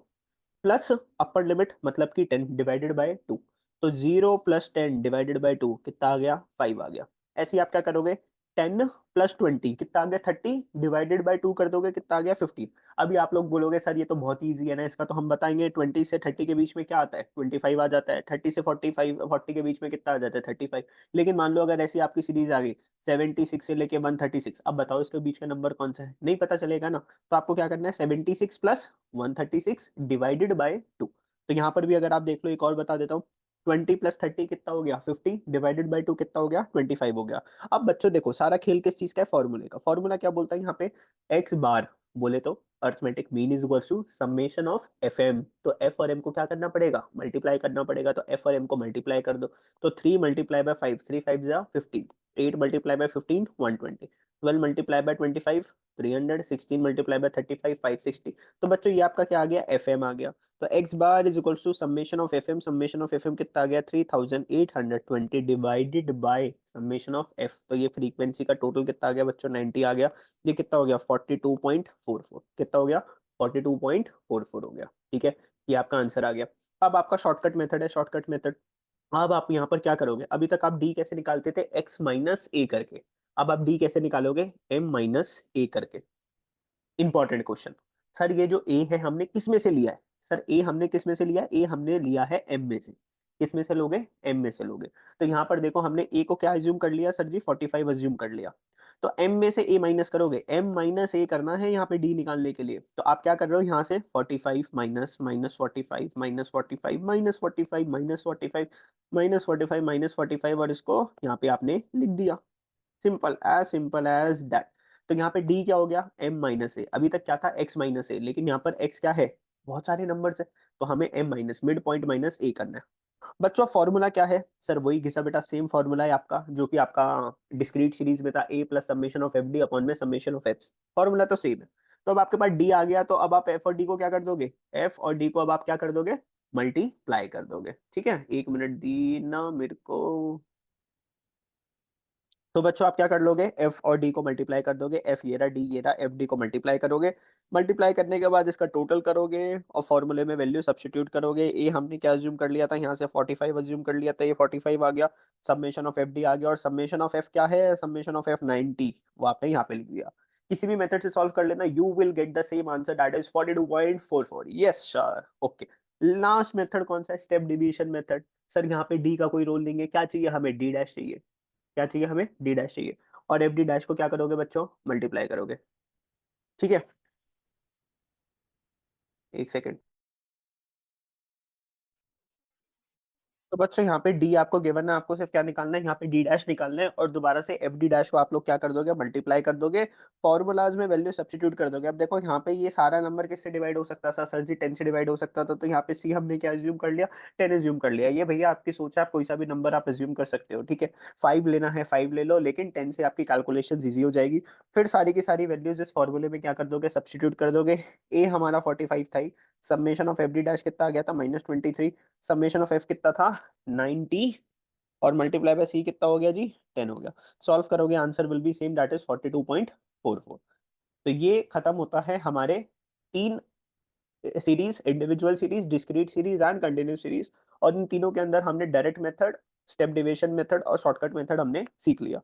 प्लस अपर लिमिट मतलब कि 10 डिवाइडेड बाय 2। तो 0 प्लस 10 डिवाइडेड बाय 2 कितना आ गया, 5 आ गया। ऐसे ही आप क्या करोगे, 10 प्लस 20 कितना आ गया, 30 डिवाइडेड बाय 2 कर दोगे, कितना आ गया, 15। अभी आप लोग बोलोगे सर ये तो बहुत ईजी है ना, इसका तो हम बताएंगे 20 से 30 के बीच में क्या आता है, 25 आ जाता है। 30 से 45 40 के बीच में कितना आ जाता है, 35। लेकिन मान लो अगर ऐसी आपकी सीरीज आ गई 76 से लेके 136, अब बताओ इसके बीच का नंबर कौन सा है, नहीं पता चलेगा ना। तो आपको क्या करना है, 76 प्लस 136 डिवाइडेड बाय 2। तो यहाँ पर भी अगर आप देख लो, एक और बता देता हूँ, 20 प्लस 30 कितना हो गया, 50 डिवाइडेड बाय 2 कितना हो गया, 25 हो गया। अब बच्चों देखो, सारा खेल किस चीज का है, फॉर्मूले का। फॉर्मूला क्या बोलता है यहाँ पे, एक्स बार बोले तो arithmetic mean is equal to summation of F M. तो एफ और एम को क्या करना पड़ेगा, मल्टीप्लाई करना पड़ेगा। तो एफ और एम को मल्टीप्लाई कर दो। तो 3 मल्टीप्लाई बाय 5, 3 5 जा 15, 8 multiply by 15 120, 12 multiply by 25 300, 16 multiply by 35 560। तो बच्चों ये आपका क्या आ गया, एफ एम आ गया। तो X bar is equal to summation of F M, summation of F M कितना आ गया, 3820 divided by summation of F. तो ये फ्रीक्वेंसी का टोटल कितना आ गया बच्चों, 90 आ गया। ये कितना हो गया, 42.44। कितना हो गया, 42.44 हो गया। ठीक है, ये आपका आंसर आ गया। अब आपका शॉर्टकट मेथड है, शॉर्टकट मेथड। अब आप यहाँ पर क्या करोगे, अभी तक आप डी कैसे निकालते थे, एक्स माइनस ए करके। अब आप डी कैसे निकालोगे, एम माइनस ए करके। इंपॉर्टेंट क्वेश्चन, सर ये जो ए है हमने किस में से लिया है, सर ए हमने किस में से लिया है, ए हमने लिया है एम में से। किस में से लोगे, एम में से लोगे। तो यहाँ पर देखो हमने ए को क्या एज्यूम कर लिया सर जी, 45 एज्यूम कर लिया। तो एम में से ए माइनस करोगे, एम माइनस ए करना है यहाँ पे डी निकालने के लिए। तो आप क्या कर रहे हो, यहाँ से 45 minus minus 45 minus 45 minus 45 minus 45 minus 45 minus 45, और इसको यहाँ पे आपने लिख दिया। Simple as that. तो यहाँ पे डी क्या हो गया, एम माइनस ए। अभी तक क्या था, एक्स माइनस ए, लेकिन यहाँ पर एक्स क्या है, बहुत सारे नंबर्स है। तो हमें M minus mid point minus A करना है। बच्चों फॉर्मूला क्या है, सर वही घिसा बेटा सेम फॉर्मूला है आपका, जो कि आपका डिस्क्रीट सीरीज में था, A plus summation of F D upon में समेशन ऑफ एफ। फॉर्मूला तो सेम है। तो अब आपके पास डी आ गया, तो अब आप एफ और डी को क्या कर दोगे, एफ और डी को अब आप क्या कर दोगे, मल्टीप्लाई कर दोगे। ठीक है, 1 मिनट दी ना मेरे को। तो बच्चों आप क्या कर लोगे, एफ और डी को मल्टीप्लाई कर दोगे, एफ ये रहा, डी ये रहा, एफ डी को मल्टीप्लाई करोगे। मल्टीप्लाई करने के बाद इसका टोटल करोगे और फॉर्मूले में वैल्यू सब्स्टिट्यूट करोगे। ए हमने क्या अज्यूम कर लिया था, यहाँ से 45 अज्यूम कर लिया था, ये 45 आ गया। समेशन ऑफ एफ डी आ गया, और समेशन ऑफ एफ क्या है, समेशन ऑफ एफ 90, वो आपने यहाँ पे लिख दिया। किसी भी मेथड से सॉल्व कर लेना, you will get the same answer, that is 42.44। Yes sir, okay. Last method कौन सा है, स्टेप डिवीजन मेथड। सर यहाँ पे डी का कोई रोल नहीं है, क्या चाहिए हमें, डी डैश चाहिए। क्या चाहिए हमें, डी डैश चाहिए। और एफ डी डैश को क्या करोगे बच्चों, मल्टीप्लाई करोगे। ठीक है, एक सेकेंड। तो बच्चों यहाँ पे डी आपको गिवन है, आपको सिर्फ क्या निकालना है, यहाँ पे डी डैश निकालना है, और दोबारा से एफ डी डैश को आप लोग क्या कर दोगे, मल्टीप्लाई कर दोगे। फॉर्मूलाज में वैल्यू सब्स्टिट्यूट कर दोगे। अब देखो यहाँ पे ये सारा नंबर किससे डिवाइड हो सकता था, सर जी 10 से डिवाइड हो सकता था। तो यहाँ पे सी हमने क्या एज्यूम कर लिया, 10 एज्यूम कर लिया। ये भैया आपकी सोच है, आप कोई सा भी नंबर आप एज्यूम कर सकते हो। ठीक है, 5 लेना है 5 ले लो, लेकिन 10 से आपकी कैलकुलेशन ईजी हो जाएगी। फिर सारी की सारी वैल्यूज इस फॉर्मूले में क्या कर दोगे, सब्स्टिट्यूट कर दोगे। ए हमारा 45 था, summation of F D dash कितना आ गया था, -23। समेशन ऑफ एफ कितना था, 90, और मल्टीप्लाई बाय सी कितना हो गया जी, 10 हो गया। सॉल्व करोगे answer will be same, that is 42.44। तो ये खत्म होता है हमारे 3 series, individual series, discrete series and continuous series. और इन तीनों के अंदर हमने direct method, step division method और शॉर्टकट मेथड हमने सीख लिया।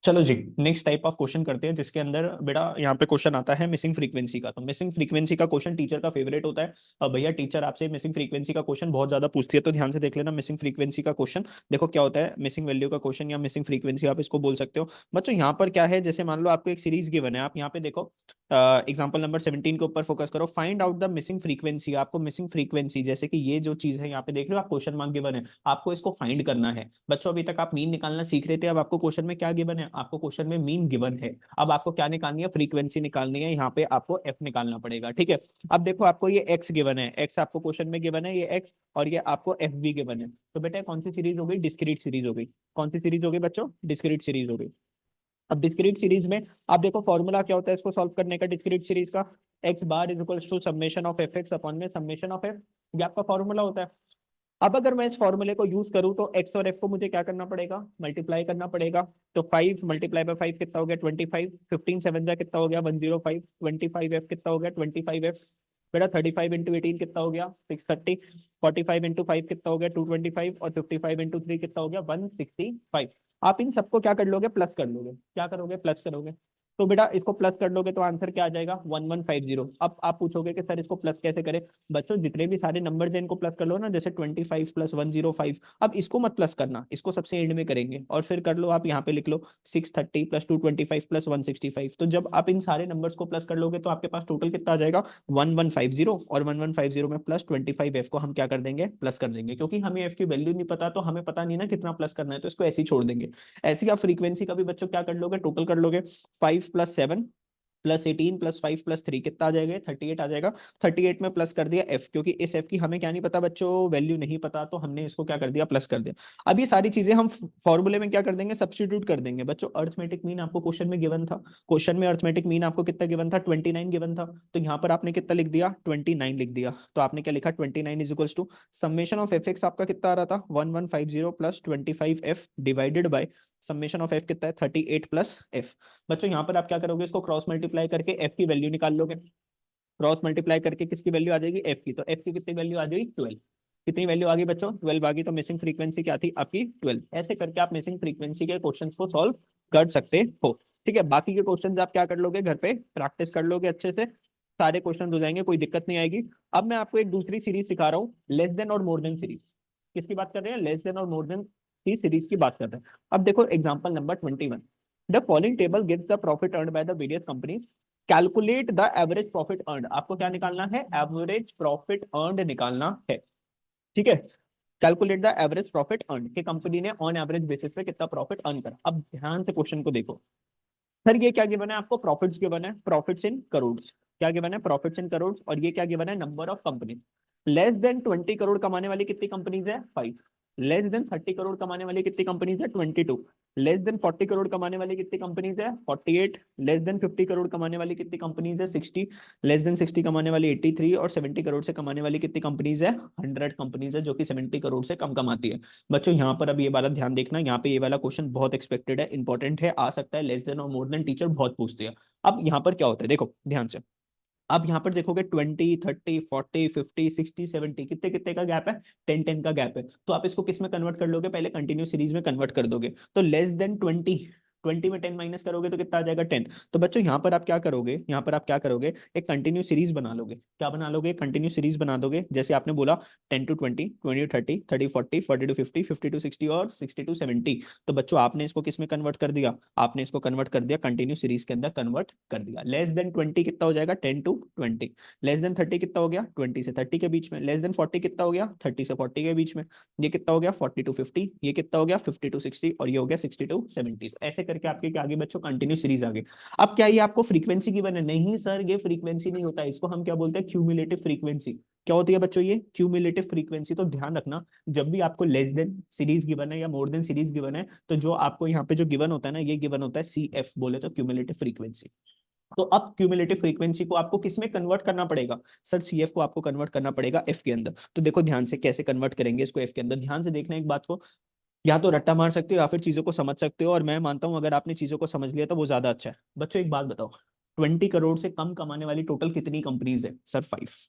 चलो जी, नेक्स्ट टाइप ऑफ क्वेश्चन करते हैं, जिसके अंदर बेटा यहाँ पे क्वेश्चन आता है मिसिंग फ्रीक्वेंसी का। तो मिसिंग फ्रीक्वेंसी का क्वेश्चन टीचर का फेवरेट होता है। अब भैया टीचर आपसे मिसिंग फ्रीक्वेंसी का क्वेश्चन बहुत ज्यादा पूछती है, तो ध्यान से देख लेना मिसिंग फ्रीक्वेंसी का क्वेश्चन। देखो क्या होता है, मिसिंग वैल्यू का क्वेश्चन या मिसिंग फ्रीक्वेंसी आप इसको बोल सकते हो। बच्चों यहाँ पर क्या है, जैसे मान लो आपको एक सीरीज गिवन है, आप यहाँ पे देखो एग्जाम्पल नंबर 17 के ऊपर फोकस करो। Find out the missing frequency. आपको मिसिंग फ्रीक्वेंसी, जैसे कि ये जो चीज है यहाँ पे देख रहे हो आप, क्वेश्चन मार्क गिवन है, आपको इसको फाइंड करना है। बच्चों अभी तक आप मीन निकालना सीख रहे थे, अब आपको क्वेश्चन में क्या गिवन है, आपको क्वेश्चन में मीन गिवन है। अब आपको क्या निकालनी है, फ्रीक्वेंसी निकालनी है। यहाँ पे आपको एफ निकालना पड़ेगा। ठीक है, अब देखो आपको ये एक्स गिवन है, एक्स आपको क्वेश्चन में गिवन है, ये एक्स, और ये आपको एफ भी गिवन है। तो बेटा कौन सी सीरीज हो गई, डिस्क्रीट सीरीज हो गई। कौन सी सीरीज हो गई बच्चों, डिस्क्रीट सीरीज हो गई। अब डिस्क्रीट सीरीज में आप देखो फॉर्मूला क्या होता है इसको सॉल्व करने का, डिस्क्रीट सीरीज का, X bar is equal to summation of F X upon में समेशन ऑफ एफ। ये आपका फॉर्मूला होता है। अब अगर मैं इस फॉर्मूले को यूज करूं तो एक्स और एफ को मुझे क्या करना पड़ेगा, मल्टीप्लाई करना पड़ेगा। तो 5 मल्टीप्लाई बाय 5 कितना हो गया 25, 15 7 जा कितना हो गया 105, 25 एफ कितना हो गया 25 एफ बेटा 35 इंटू 18 कितना हो गया 630, 45 इंटू 5 कितना हो गया 225 और 55 इंटू 3 कितना हो गया 165। आप इन सबको क्या कर लोगे, प्लस कर लोगे, क्या करोगे प्लस करोगे। तो बेटा इसको प्लस कर लोगे तो आंसर क्या आ जाएगा 1150। अब आप पूछोगे कि सर इसको प्लस कैसे करें। बच्चों जितने भी सारे नंबर्स हैं इनको प्लस कर लो ना, जैसे 25 प्लस 105। अब इसको मत प्लस करना, इसको सबसे एंड में करेंगे और फिर कर लो, आप यहाँ पे लिख लो 630 प्लस 225 प्लस 165। तो जब आप इन सारे नंबर्स को प्लस कर लोगे तो आपके पास टोटल कितना आ जाएगा 1150। और 1150 में प्लस 25 एफ को हम क्या कर देंगे, प्लस कर देंगे, क्योंकि हमें एफ की वैल्यू नहीं पता तो हमें पता नहीं ना कितना प्लस करना है, तो इसको ऐसे ही छोड़ देंगे। ऐसे ही आप फ्रीक्वेंसी का भी बच्चों क्या कर लोगे, टोटल कर लोगे 5 प्लस 7 प्लस 18 प्लस 5 प्लस 3 कितना आ जाएगा 38 आ जाएगा। 38 में प्लस कर दिया एफ, क्योंकि इस एफ की हमें क्या नहीं पता बच्चों, वैल्यू नहीं पता, तो हमने इसको क्या कर दिया प्लस कर दिया। अब ये सारी चीजें हम फॉर्मूले में क्या कर देंगे, सब्स्टिट्यूट कर देंगे। बच्चों अर्थमेटिक मीन आपको क्वेश्चन में गिवन था, क्वेश्चन में अर्थमेटिक मीन आपको कितना गिवन था 29 गिवन था। तो यहाँ पर आपने कितना लिख दिया 29 लिख दिया। तो आपने क्या लिखा 29 is equals to summation of F X आपका कितना आ रहा था 1150 plus 25 F divided by summation of F कितना है 38 प्लस एफ। बच्चों यहाँ पर आप क्या करोगे, इसको क्रॉस मल्टीप्लाई करके एफ की वैल्यू निकाल लोगे। क्रॉस मल्टीप्लाई करके किसकी वैल्यू आ जाएगी एफ की, तो एफ की कितनी वैल्यू आ जाएगी 12। कितनी वैल्यू आ गई बच्चों 12 आ गई। तो मिसिंग फ्रीक्वेंसी क्या थी आपकी 12। ऐसे करके आप मिसिंग फ्रीक्वेंसी के क्वेश्चंस को सॉल्व कर सकते हो। ठीक है, बाकी के क्वेश्चंस आप क्या कर लोगे, घर पे प्रैक्टिस कर लोगे अच्छे से, सारे क्वेश्चन हो जाएंगे, कोई दिक्कत नहीं आएगी। अब मैं आपको एक दूसरी सीरीज सिखा रहा हूँ, लेस देन और मोर देन सीरीज। किसकी बात कर रहे हैं, लेस देन और मोर देन की सीरीज की बात कर रहे हैं। अब देखो example number 21, the following table gives the profit earned by the various companies, calculate the average profit earned. आपको क्या निकालना है, एवरेज प्रॉफिट अर्न्ड निकालना है। ठीक है, calculate the average profit earned कि कंपनी ने ऑन एवरेज बेसिस पे कितना प्रॉफिट अर्न करा। अब ध्यान से क्वेश्चन को देखो सर, ये क्या गिवन है आपको, प्रॉफिट्स गिवन है, प्रॉफिट्स इन करोड्स। क्या गिवन है, प्रॉफिट्स इन करोड्स। और ये क्या गिवन है, number of company. Less than 20 crore कमाने वाली कितनी कंपनीज है 5। लेस देन 30 करोड़ कमाने वाली कितनी कंपनीज है 22। लेस देन 40 करोड़ कमाने वाली कितनी कंपनीज है 48। लेस देन 50 करोड़ कमाने वाली कितनी कंपनीज है 60। लेस देन 60 कमाने वाली 83। और 70 करोड़ से कमाने वाली कितनी कंपनीज है 100 कंपनीज है, जो कि 70 करोड़ से कम कमाती है। बच्चों यहाँ पर अब ये वाला ध्यान देखना, यहाँ पे ये वाला क्वेश्चन बहुत एक्सपेक्टेड है, इंपॉर्टेंट है, आ सकता है लेस देन और मोर देन, टीचर बहुत पूछते हैं। अब यहाँ पर क्या होता है देखो ध्यान से, आप यहाँ पर देखोगे 20 30 40 50 60 70 कितने कितने का गैप है 10 10 का गैप है। तो आप इसको किस में कन्वर्ट कर लोगे, पहले कंटिन्यूस सीरीज में कन्वर्ट कर दोगे। तो लेस देन 20, 20 में 10 माइनस करोगे तो कितना आ जाएगा 10। तो बच्चों यहाँ पर आप क्या करोगे, यहाँ पर आप क्या करोगे, एक कंटिन्यू सीरीज बना लोगे। क्या बना लोगे, कंटिन्यू सीरीज बना दोगे। जैसे आपने बोला 10 टू 20, 20 टू 30, 30 40, 40 टू 50, 50 टू 60 और 60 टू 70। तो बच्चों आपने इसको किस में कन्वर्ट कर दिया, आपने इसको कन्वर्ट कर दिया कंटिन्यू सीरीज के अंदर कन्वर्ट कर दिया। लेस देन 20 कितना हो जाएगा 10 टू 20। लेस देन 30 कितना हो गया 20 से 30 के बीच में। लेस देन 40 कितना हो गया 30 से 40 के बीच में। ये कितना हो गया 40 टू 50। ये कितना हो गया 50 टू 60। और ये हो गया 60 टू 70। तो ऐसे करके आपके क्या आगे बच्चों कंटिन्यू सीरीज आ गई। अब क्या ये आपको फ्रीक्वेंसी की बने, नहीं सर ये फ्रीक्वेंसी नहीं होता, इसको हम क्या बोलते हैं क्यूमुलेटिव फ्रीक्वेंसी। क्या होती है बच्चों ये क्यूमुलेटिव फ्रीक्वेंसी। तो ध्यान रखना, जब भी आपको लेस देन सीरीज गिवन है या मोर देन सीरीज गिवन है, तो जो आपको यहाँ पे जो गिवन होता है ना, ये गिवन होता है CF, बोले तो क्यूमुलेटिव फ्रीक्वेंसी। तो अब क्यूमुलेटिव फ्रीक्वेंसी को आपको किस में कन्वर्ट करना पड़ेगा, सर CF को आपको कन्वर्ट करना पड़ेगा F के अंदर। तो देखो ध्यान से कैसे कन्वर्ट करेंगे इसको F के अंदर, ध्यान से देखना एक बात को, या तो रट्टा मार सकते हो या फिर चीजों को समझ सकते हो। और मैं मानता हूं अगर आपने चीजों को समझ लिया तो वो ज्यादा अच्छा है। बच्चों एक बात बताओ, 20 करोड़ से कम कमाने वाली टोटल कितनी कंपनीज है, सर 5।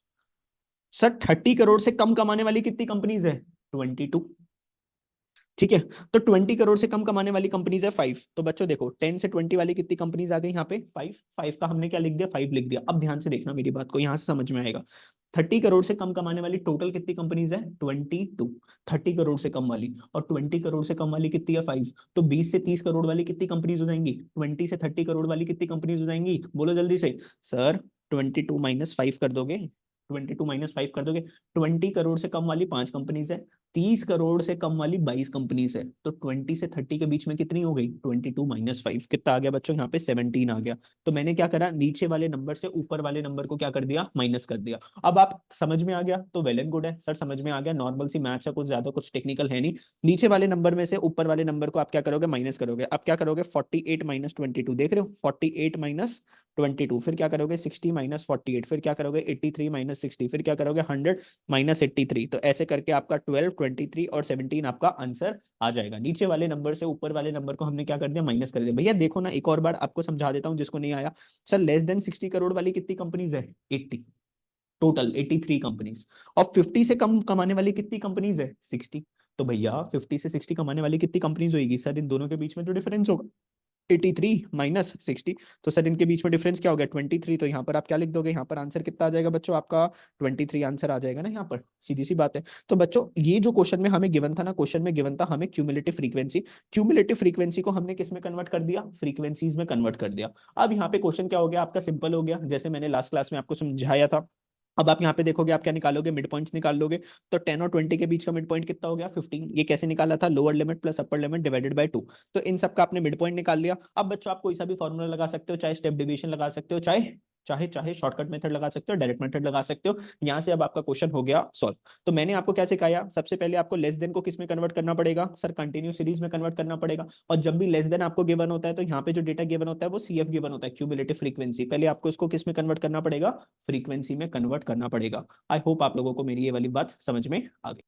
सर 30 करोड़ से कम कमाने वाली कितनी कंपनीज है 22। ठीक है, तो 20 करोड़ से कम कमाने वाली कंपनीज है 5। तो बच्चों देखो 10 से 20 वाली कितनी कंपनीज आ गई यहाँ पे 5। 5 का हमने क्या लिख दिया 5 लिख दिया। अब ध्यान से देखना मेरी बात को, यहाँ से समझ में आएगा। 30 करोड़ से कम कमाने वाली टोटल कितनी कंपनीज है 22। 30 करोड़ से कम वाली, और 20 करोड़ से कम वाली कितनी है 5। तो 20 से 30 करोड़ वाली कितनी कंपनीज हो जाएंगी, 20 से 30 करोड़ वाली कितनी कंपनीज हो जाएंगी, बोलो जल्दी से। सर 22 माइनस 5 कर दोगे, 22 माइनस 5 कर दोगे। 20 करोड़ से कम वाली 5 कंपनीज है, 30 करोड़ से कम वाली 22 कंपनीज है। तो 20 से 30 के बीच में कितनी हो गई 22 माइनस 5 कितना आ गया बच्चों, यहाँ पे 17 आ गया। तो मैंने क्या करा, नीचे वाले नंबर से ऊपर वाले नंबर को क्या कर दिया, माइनस कर दिया। अब आप समझ में आ गया तो वेल एंड गुड है, सर समझ में आ गया, नॉर्मल सी मैथ्स है, कुछ ज्यादा कुछ टेक्निकल है नहीं। नीचे वाले नंबर में से ऊपर वाले नंबर को आप क्या करोगे, माइनस करोगे। अब क्या करोगे 48 माइनस 22, देख रहे हो 48 माइनस 22, फिर क्या करोगे 60 माइनस 48, फिर क्या करोगे 83 माइनस 60, फिर क्या करोगे 100 माइनस 83। तो ऐसे करके आपका 12 23 और 17 आपका आंसर आ जाएगा। नीचे वाले नंबर से ऊपर वाले नंबर को हमने क्या कर दिया, माइनस कर दिया। भैया देखो ना, एक और बार आपको समझा देता हूँ जिसको नहीं आया। सर लेस देन 60 करोड़ वाली कितनी कंपनीज है, 80, टोटल 83 कंपनीज। और 50 से कम कमाने वाली कितनी कंपनीज है, 60। तो भैया 50 से 60 कमाने वाली कितनी कंपनीज होगी सर, इन दोनों के बीच में जो डिफरेंस होगा 83 माइनस 60, तो सर इनके बीच में डिफरेंस क्या हो गया, 23। तो यहाँ पर आप क्या लिख दोगे, यहाँ पर आंसर कितना आ जाएगा बच्चों आपका, 23 आंसर आ जाएगा ना यहाँ पर, सीधी सी बात है। तो बच्चों ये जो क्वेश्चन में हमें गिवन था ना, क्वेश्चन में गिवन था हमें क्यूमुलेटिव फ्रीक्वेंसी, क्यूमुलेटिव फ्रीक्वेंसी को हमने किस में कन्वर्ट कर दिया, फ्रीक्वेंसीज में कन्वर्ट कर दिया। अब यहाँ पे क्वेश्चन क्या हो गया आपका, सिंपल हो गया, जैसे मैंने लास्ट क्लास में आपको समझाया था। अब आप यहाँ पे देखोगे, आप क्या निकालोगे, मिड पॉइंट्स निकाल लोगे। तो 10 और 20 के बीच का मिड पॉइंट कितना हो गया, 15। ये कैसे निकाला था, lower limit plus upper limit divided by 2। तो इन सब का आपने मिड पॉइंट निकाल लिया। अब बच्चों आप कोई सा भी फॉर्मूला लगा सकते हो, चाहे स्टेप डिवीजन लगा सकते हो, चाहे चाहे चाहे शॉर्टकट मेथड लगा सकते हो, डायरेक्ट मेथड लगा सकते हो। यहाँ से अब आपका क्वेश्चन हो गया सॉल्व। तो मैंने आपको क्या सिखाया, सबसे पहले आपको लेस देन को किस में कन्वर्ट करना पड़ेगा, सर कंटिन्यू सीरीज में कन्वर्ट करना पड़ेगा। और जब भी लेस देन आपको गिवन होता है, तो यहाँ पे जो डेटा गिवन होता है वो सीएफ गिवन होता है, क्यूमुलेटिव फ्रीक्वेंसी। पहले आपको इसको किस में कन्वर्ट करना पड़ेगा, फ्रीक्वेंसी में कन्वर्ट करना पड़ेगा। आई होप आप लोगों को मेरी ये वाली बात समझ में आ गई।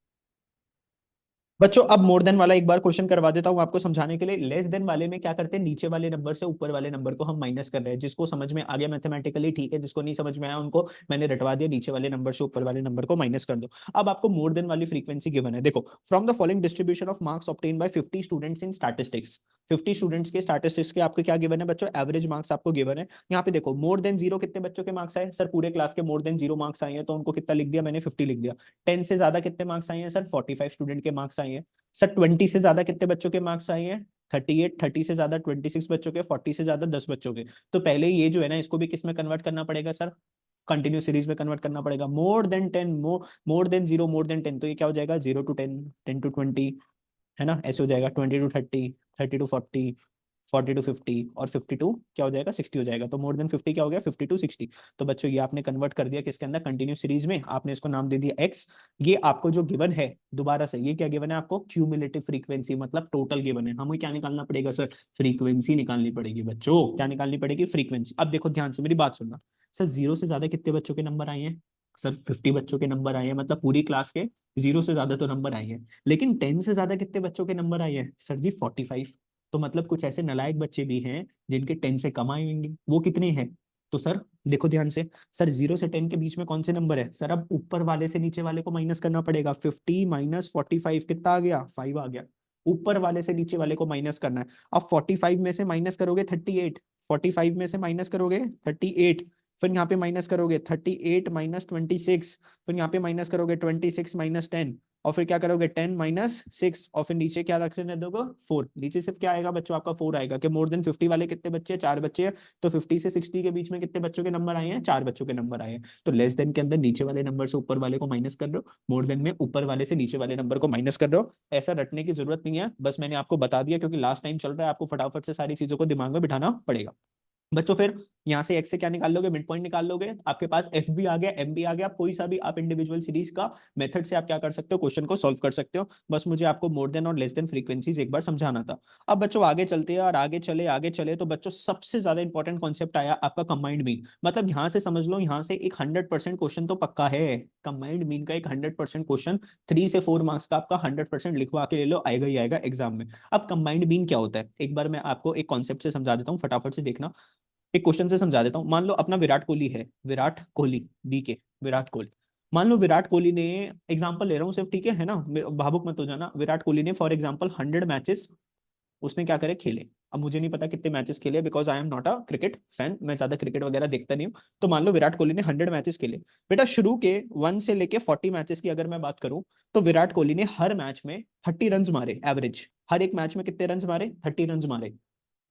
बच्चों अब मोर देन वाला एक बार क्वेश्चन करवा देता हूं आपको समझाने के लिए। लेस देन वाले में क्या करते हैं, नीचे वाले नंबर से ऊपर वाले नंबर को हम माइनस कर रहे हैं। जिसको समझ में आ गया मैथमेटिकली ठीक है, जिसको नहीं समझ में आया उनको मैंने रटवा दिया, नीचे वाले नंबर से ऊपर वाले नंबर को माइनस कर दो। अब आपको मोर देन वाली फ्रीक्वेंसी गिवन है, देखो from the following distribution of marks obtain bye 50 students in statistics. 50 students के स्टैटिस्टिक्स के आपके क्या गिवन है बच्चों, एवरेज मार्क्स आपको गिवन है। यहाँ पे देखो मोर देन 0 कितने बच्चों के मार्क्स आए, सर पूरे क्लास के मोर देन 0 मार्क्स आए हैं, तो उनको कितना लिख दिया मैंने, 50 लिख दिया। 10 से ज्यादा कितने मार्क्स आए हैं सर, 45 स्टूडेंट के मार्क्स आए हैं। सर 20 से ज्यादा कितने बच्चों के मार्क्स आए हैं, 38। 30 से ज्यादा 26 बच्चों के, 40 से ज्यादा 10 बच्चों के। तो पहले ये जो है ना, इसको भी किस में कन्वर्ट करना पड़ेगा सर, कंटिन्यू सीरीज में कन्वर्ट करना पड़ेगा। More than 10, more than 0, more than 10, तो ये क्या हो जाएगा, 0 to 10, 10 to 20, है ना, ऐसे हो जाएगा। 20 to 30, 30 to 40, 40 to 50 और 50 to क्या हो जाएगा, 60 हो जाएगा। तो मोर देन 50 क्या हो गया, 50 to 60। तो बच्चों ये आपने कन्वर्ट कर दिया किसके अंदर, कंटिन्यू सीरीज में। आपने इसको नाम दे दिया x। ये आपको जो गिवन है, दोबारा से ये क्या गिवन है आपको, क्यूमुलेटिव फ्रीक्वेंसी, मतलब टोटल गिवन है। हमें क्या निकालना पड़ेगा सर, फ्रीक्वेंसी निकालनी पड़ेगी बच्चों, क्या निकालनी पड़ेगी, फ्रीक्वेंसी। अब देखो ध्यान से मेरी बात सुनना, सर 0 से ज्यादा कितने बच्चों के नंबर आए हैं, सर 50 बच्चों के नंबर आए हैं, मतलब पूरी क्लास के 0 से ज्यादा तो नंबर आए हैं। लेकिन 10 से ज्यादा कितने बच्चों के नंबर आए हैं, सर जी 45। तो मतलब कुछ ऐसे नालायक बच्चे भी हैं जिनके 10 से कम आए होंगे, वो कितने हैं, तो सर देखो ध्यान से, सर 0 से 10 के बीच में कौन से नंबर है सर, अब ऊपर वाले से नीचे वाले को माइनस करना पड़ेगा। 50 माइनस 45 कितना आ गया, 5 आ गया। ऊपर वाले से नीचे वाले को माइनस करना है। अब 45 में से माइनस करोगे 38, 45 में से माइनस करोगे 38, फिर यहाँ पे माइनस करोगे 38 माइनस 26, फिर यहाँ पे माइनस करोगे 26 माइनस 10, और फिर क्या करोगे 10 माइनस 6, और फिर नीचे क्या रखने दोगे 4। नीचे सिर्फ क्या आएगा बच्चों आपका 4 आएगा। कि मोर देन 50 वाले कितने बच्चे हैं, 4 बच्चे हैं। तो 50 से 60 के बीच में कितने बच्चों के नंबर आए हैं, 4 बच्चों के नंबर आए हैं। तो लेस देन के अंदर नीचे वाले नंबर से ऊपर वाले को माइनस कर रहे हो, मोर देन में ऊपर वाले से नीचे वाले नंबर को माइनस कर रहे हो। ऐसा रटने की जरूरत नहीं है, बस मैंने आपको बता दिया क्योंकि लास्ट टाइम चल रहा है, आपको फटाफट से सारी चीजों को दिमाग में बिठाना पड़ेगा। बच्चों फिर यहाँ से x से क्या निकाल लोगे, मिड पॉइंट निकाल लोगे। आपके पास f भी आ गया, m भी आ गया। कोई सा भी आप इंडिविजुअल सीरीज का मेथड से आप क्या कर सकते हो, क्वेश्चन को सॉल्व कर सकते हो। बस मुझे आपको मोर देन और लेस देन फ्रीक्वेंसीज एक बार समझाना था। अब बच्चों आगे चलते हैं, और आगे चले तो बच्चों सबसे ज्यादा इंपॉर्टेंट कॉन्सेप्ट आया आपका कंबाइंड मीन। मतलब यहाँ से समझ लो, यहाँ से एक 100% क्वेश्चन तो पक्का है। कंबाइंड मीन का एक 100% क्वेश्चन 3 से 4 मार्क्स का आपका 100% लिखवा के ले लो, आएगा ही आएगा एग्जाम में। अब कंबाइंड मीन क्या होता है, एक बार मैं आपको एक कॉन्सेप्ट से समझा देता हूँ, फटाफट से देखना। एक क्वेश्चन से समझा देता हूं। मान लो अपना विराट कोहली है, विराट कोहली, बीके विराट कोहली। मान लो विराट कोहली ने, एग्जांपल ले रहा हूं सिर्फ, ठीक है ना, भावुक मत हो जाना। विराट कोहली ने फॉर एग्जांपल 100 मैचेस उसने क्या करे, खेले। अब मुझे नहीं पता कितने मैचेस खेले, because I am not a cricket fan, मैं ज्यादा क्रिकेट वगैरह देखता नहीं हूँ। तो मान लो विराट कोहली ने 100 मैचेस खेले। बेटा शुरू के 1 से लेके 40 मैचेस की अगर मैं बात करूं, तो विराट कोहली ने हर मैच में 30 रन मारे एवरेज। हर एक मैच में कितने रन मारे, 30 रन मारे।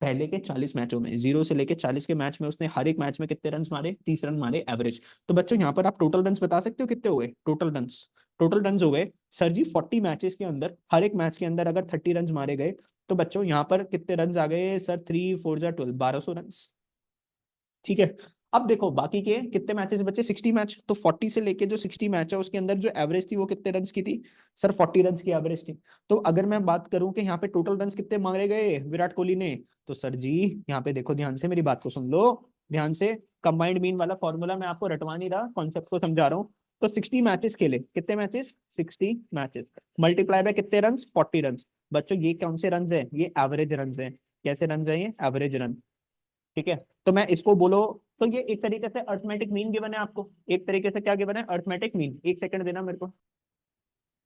पहले के 40 मैचों में, 0 से लेके 40 के मैच में उसने हर एक मैच में कितने रन मारे, 30 रन मारे एवरेज। तो बच्चों यहाँ पर आप टोटल रन बता सकते हो कितने हो गए, टोटल रन हो गए सर जी 40 मैचेस के अंदर, हर एक मैच के अंदर अगर 30 रन मारे गए, तो बच्चों यहाँ पर कितने रन आ गए सर, 3 4 12, 1200 रन। ठीक है। अब देखो बाकी के कितने मैचेस बचे, 60 मैच। तो 40 से लेके जो 60 मैच है उसके अंदर जो एवरेज थी वो कितने रन की थी सर, 40 रन की एवरेज थी। तो अगर मैं बात करूं कि यहाँ पे टोटल रन कितने मारे गए विराट कोहली ने, तो सर जी यहाँ पे देखो ध्यान से, मेरी बात को सुन लो ध्यान से। कंबाइंड मीन वाला फॉर्मूला मैं आपको रटवा नहीं रहा, कॉन्सेप्ट को समझा रहा हूँ। तो 60 मैचेस खेले, कितने मैचेस, 60 मैचेस, मल्टीप्लाई बाय कितने रन, 40 रन। बच्चों ये कौन से रन है, ये एवरेज रन है। कैसे रन है, ये एवरेज रन। ठीक है, तो मैं इसको बोलो, तो ये एक तरीके से अर्थमेटिक मीन गिवन है आपको, एक तरीके से क्या गिवन है, अर्थमेटिक मीन। एक सेकंड देना मेरे को।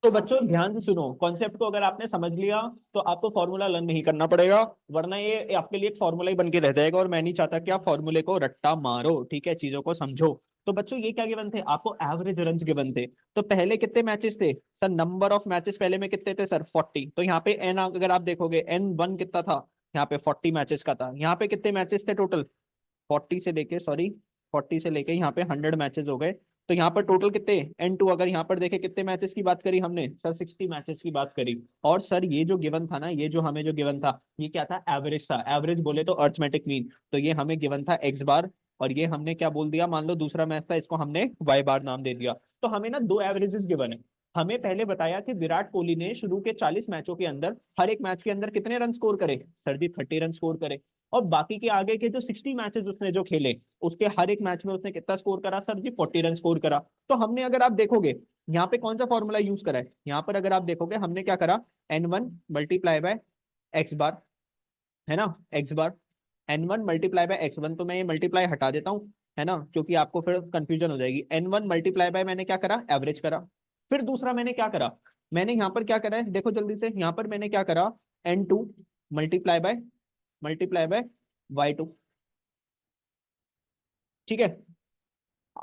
तो बच्चों ध्यान से सुनो, कॉन्सेप्ट को अगर आपने समझ लिया तो आपको फॉर्मूला लर्न नहीं करना पड़ेगा, वरना ये आपके लिए एक फॉर्मूला ही बन के रह जाएगा, और मैं नहीं चाहता कि आप फॉर्मूले को रट्टा मारो। ठीक है, चीजों को समझो। तो बच्चों ये क्या गिवन थे आपको, एवरेज रन गिवन थे। तो पहले कितने मैचेस थे सर, नंबर ऑफ मैचेस पहले में कितने थे सर, 40। तो यहाँ पे एन अगर आप देखोगे N1 कितना था, यहाँ पे 40 मैचेस का था। यहाँ पे कितने मैचेस थे टोटल, 40 से लेके यहाँ पे 100 मैचेस हो गए। तो यहाँ पर टोटल कितने, N2 अगर यहाँ पर देखे कितने मैचेस की बात करी हमने सर, 60 मैचेस की बात करी। और सर ये जो गिवन था ना, ये जो हमें जो गिवन था, ये क्या था, एवरेज था। एवरेज बोले तो अर्थमेटिक मीन। तो ये हमें गिवन था एक्स बार, और ये हमने क्या बोल दिया, मान लो दूसरा मैच था, इसको हमने वाई बार नाम दे दिया। तो हमें ना दो एवरेजेस गिवन है। हमें पहले बताया कि विराट कोहली ने शुरू के 40 मैचों के अंदर हर एक मैच के अंदर कितने रन स्कोर करे, सर जी 30 रन स्कोर करे। और बाकी के आगे के जो 60 मैचेस उसने जो खेले, उसके हर एक मैच में उसने कितना स्कोर करा सर जी, 40 रन स्कोर करा। तो हमने अगर आप देखोगे यहाँ पे कौन सा फॉर्मूला यूज करा है, यहाँ पर अगर आप देखोगे हमने क्या करा, N1 मल्टीप्लाई बाय एक्स बार, है ना, x bar, N1 multiply by x1। तो मैं ये मल्टीप्लाई हटा देता हूँ, है ना, क्योंकि आपको फिर कंफ्यूजन हो जाएगी। N1 मल्टीप्लाई बाय मैंने क्या करा, एवरेज करा। फिर दूसरा मैंने क्या करा, मैंने यहाँ पर क्या करा है, देखो जल्दी से, यहाँ पर मैंने क्या करा, N2 मल्टीप्लाई बाय y2। ठीक है,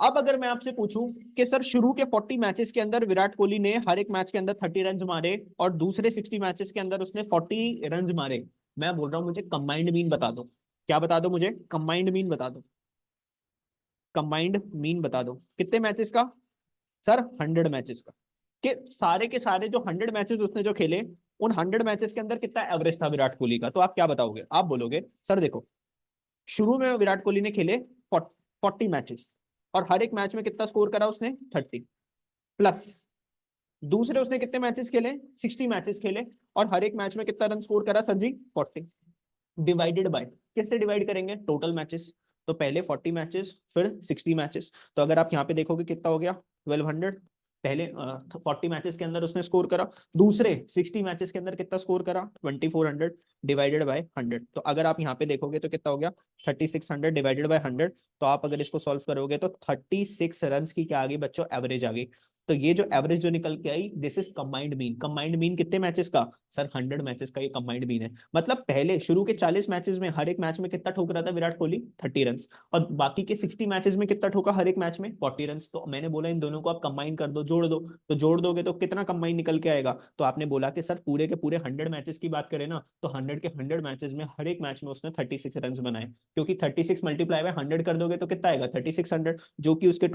अब अगर मैं आपसे पूछूं कि सर शुरू के 40 मैचेस के अंदर विराट कोहली ने हर एक मैच के अंदर 30 रन मारे, और दूसरे 60 मैचेस के अंदर उसने 40 रन मारे, मैं बोल रहा हूं मुझे कंबाइंड मीन बता दो। क्या बता दो मुझे, कंबाइंड मीन बता दो, कंबाइंड मीन बता दो कितने मैचेस का सर, 100 मैचेस का। कि सारे के सारे जो 100 मैचेस उसने जो खेले, उन 100 मैचेस के अंदर कितना एवरेज था विराट कोहली का। तो आप क्या बताओगे, आप बोलोगे सर देखो, शुरू में विराट कोहली ने खेले 40 मैचेस, और हर एक मैच में कितना स्कोर करा उसने, 30, प्लस दूसरे उसने कितने मैचेस खेले, 60 मैचेस खेले, और हर एक मैच में कितना रन स्कोर करा सर जी, 40, डिवाइडेड बाय, किससे डिवाइड करेंगे, टोटल मैचेस। तो पहले 40 मैचेस, फिर 60 मैचेस। तो अगर आप यहाँ पे देखोगे कितना हो गया, 1200। पहले 40 मैचेस के अंदर उसने स्कोर करा, दूसरे 60 मैचेस के अंदर कितना स्कोर करा, 2400 डिवाइडेड बाय 100। तो अगर आप यहाँ पे देखोगे तो कितना हो गया, 3600 डिवाइडेड बाय 100। तो आप अगर इसको सॉल्व करोगे तो 36 रन की क्या आ गई बच्चों, एवरेज आ गई। तो ये जो एवरेज जो निकल के आई, this is combined mean. Combined mean कितने मैचेस का सर, 100 मैचेस का ये कंबाइंड मीन है। मतलब पहले शुरू के 40 मैचेस में हर एक मैच में कितना ठोक रहा था विराट कोहली, 30 रन, और बाकी के 60 मैचेस में कितना ठोका हर एक मैच में, 40 रन। तो मैंने बोला इन दोनों को आप कंबाइन कर दो, जोड़ दो। तो जोड़ दोगे तो कितना कंबाइन निकल के आएगा। तो आपने बोला कि सर पूरे के पूरे 100 मैचेस की बात करें ना, तो 100 के 100 मैचेस में हर एक मैच में उसने 36 रन बनाए। क्योंकि 36 मल्टीप्लाई बाय 100 कर दोगे तो कितना आएगा, 3600, जो कि उसके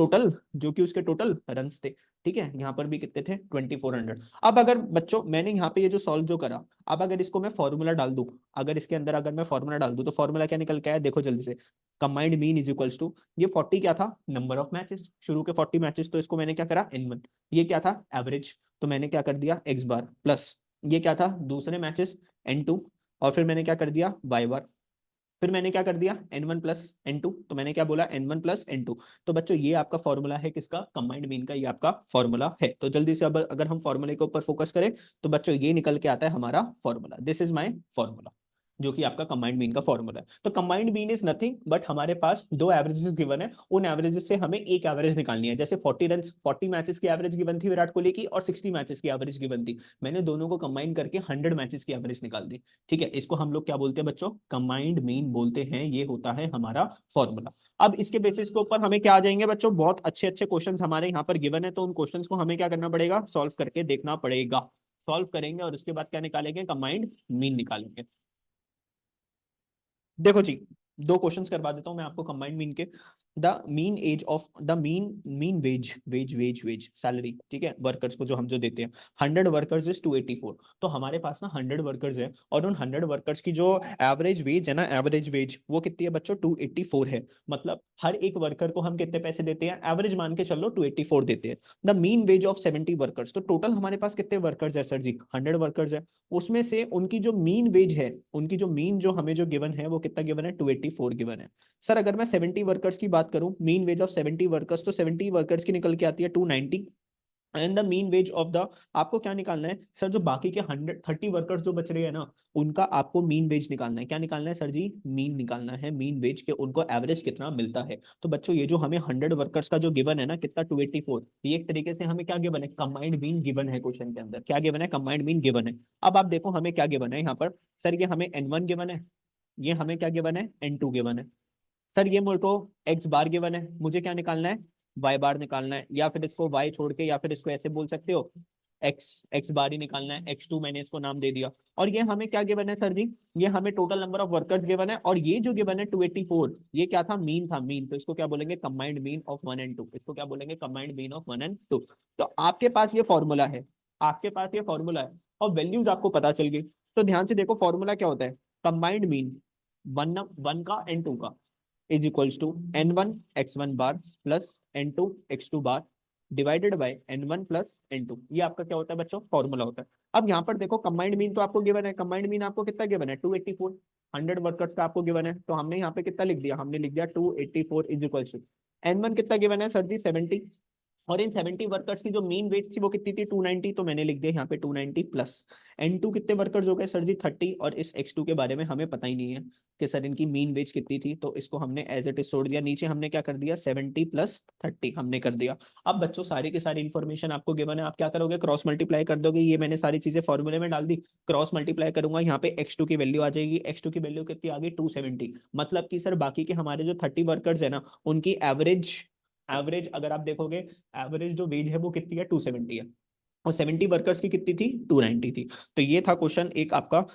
टोटल रन थे। ठीक है, यहाँ पर भी कितने थे, 2400। अब अगर बच्चों मैंने यहाँ पे ये जो सॉल्व जो करा, अब अगर इसको मैं फॉर्मूला डाल दूं, अगर इसके अंदर अगर मैं फॉर्मूला डाल दूं, तो फॉर्मूला क्या निकल के आया, देखो जल्दी से। Combined mean is equals to, ये 40 क्या था, नंबर ऑफ मैचेस, शुरू के 40 मैचेस, तो इसको मैंने क्या करा, N1। ये क्या था, एवरेज, तो मैंने क्या कर दिया, एक्स बार, प्लस ये क्या था, दूसरे मैचेस, N2, और फिर मैंने क्या कर दिया, वाई बार। फिर मैंने क्या कर दिया, N1 प्लस N2, तो मैंने क्या बोला, N1 प्लस N2। तो बच्चों ये आपका फॉर्मूला है किसका, कंबाइंड मीन का, ये आपका फॉर्मूला है। तो जल्दी से अब अगर हम फॉर्मूले के ऊपर फोकस करें, तो बच्चों ये निकल के आता है हमारा formula, this is my formula, जो कि आपका कंबाइंड मीन का फॉर्मूला है। तो combined mean is nothing but, हमारे पास दो एवरेजेस गिवन है, उन एवरेजेस से हमें एक एवरेज निकालनी है। जैसे 40 रन, 40 मैचेस की एवरेज गिवन थी विराट कोहली की, और 60 मैचेस की एवरेज गिवन थी। मैंने दोनों को कंबाइन करके 100 मैचेस की एवरेज निकाल दी। ठीक है, इसको हम लोग क्या बोलते हैं बच्चों, कंबाइंड मीन बोलते हैं। ये होता है हमारा फॉर्मूला। अब इसके बेसिस के ऊपर हमें क्या आ जाएंगे बच्चों, बहुत अच्छे अच्छे क्वेश्चंस हमारे यहाँ पर गिवन है। तो उन क्वेश्चंस को हमें क्या करना पड़ेगा, सॉल्व करके देखना पड़ेगा। सॉल्व करेंगे और उसके बाद क्या निकालेंगे, कंबाइंड मीन निकालेंगे। देखो जी, दो क्वेश्चंस करवा देता हूं मैं आपको कंबाइंड मीन के। The mean age of the mean wage salary, ठीक है, वर्कर्स को जो हम जो देते हैं, 100 वर्कर्स इज 284। तो हमारे पास ना 100 वर्कर्स है, और उन 100 वर्कर्स की जो एवरेज वेज है ना, एवरेज वेज वो कितनी है बच्चों, 284 है। मतलब हर एक वर्कर को हम कितने पैसे देते हैं, एवरेज मान के चलो 284 देते हैं। The mean ways of 70 workers, तो टोटल हमारे पास कितने वर्कर्स है सर जी, 100 वर्कर्स है। उसमें से उनकी जो मीन वेज है, उनकी जो मीन जो हमें जो गिवन है वो कितना गिवन है, 284। 284 गिवन है। सर अगर मैं 70 वर्कर्स की बात करूं, मीन वेज ऑफ 70 वर्कर्स, तो 70 वर्कर्स की निकल के आती है 290 and the mean ways of the, आपको क्या निकालना है सर, जो बाकी के 130 वर्कर्स जो बच रहे हैं ना, उनका आपको मीन वेज निकालना है। क्या निकालना है सर जी? मीन निकालना है, मीन वेज के उनको एवरेज कितना मिलता है। तो बच्चों ये जो हमें 100 वर्कर्स का जो गिवन है ना, कितना 284, ये एक तरीके से हमें क्या गिवन है, कंबाइंड मीन गिवन है। क्वेश्चन के अंदर क्या गिवन है? कंबाइंड मीन गिवन है। अब आप देखो हमें क्या गिवन है यहाँ पर, सर ये हमें N1 गिवन है, ये हमें क्या गिवन है, N2 गिवन है। सर ये मेरे को एक्स बार गिवन है, मुझे क्या निकालना है, वाई बार निकालना है, या फिर इसको वाई छोड़ के, या फिर इसको ऐसे बोल सकते हो, एक्स एक्स बार ही निकालना है। x2 मैंने इसको नाम दे दिया। और ये हमें क्या गिवन है सर जी? ये हमें total number of workers given है, और ये जो गिवन है 284, ये क्या था? मीन था, मीन। तो इसको क्या बोलेंगे? Combined mean of 1 and 2। इसको क्या बोलेंगे? Combined mean of 1 and 2। तो आपके पास ये फॉर्मूला है, आपके पास ये फॉर्मूला है, और वैल्यूज आपको पता चल गई। तो ध्यान से देखो फॉर्मूला क्या होता है, कंबाइंड मीन वन वन का एंड टू का is equals to N1 x1 bar plus N2 x2 bar divided by N1 plus N2। ये आपका क्या होता है बच्चों? फॉर्मूला होता है। अब यहाँ पर देखो कंबाइंड मीन तो आपको गिवन है, कंबाइंड मीन आपको कितना गिवन है? 284। 100 वर्कर्स का आपको गिवन है, तो हमने यहाँ पे कितना लिख दिया? हमने लिख दिया 284 इज इक्वल्स टू N1 कितना गिवन है सर जी? 70। और इन 70 वर्कर्स की जो मीन वेज थी वो कितनी थी? 290। तो मैंने लिख दिया यहाँ पे 290 प्लस N2 कितने वर्कर्स हो गए सर जी? 30। और इस x2 के बारे में हमें पता ही नहीं है कि सर इनकी मीन वेज कितनी थी, तो इसको हमने एज इट इज छोड़ दिया। नीचे हमने क्या कर दिया? 70 प्लस 30 हमने कर दिया। अब बच्चों सारी की सारी इन्फॉर्मेशन आपको गिवन है, आप क्या करोगे? क्रॉस मल्टीप्लाई कर दोगे। ये मैंने सारी चीजें फॉर्मूले में डाल दी, क्रॉस मल्टीप्लाई करूंगा, यहाँ पे x2 की वैल्यू आ जाएगी। x2 की वैल्यू कितनी आ गई? 270। मतलब कि सर बाकी के हमारे जो 30 वर्कर्स है ना, उनकी एवरेज, एवरेज अगर आप देखोगे, एवरेज जो वेज है वो कितनी है? 270 है। और 70 वर्कर्स की कितनी थी? 290 थी। तो ये था क्वेश्चन एक आपका,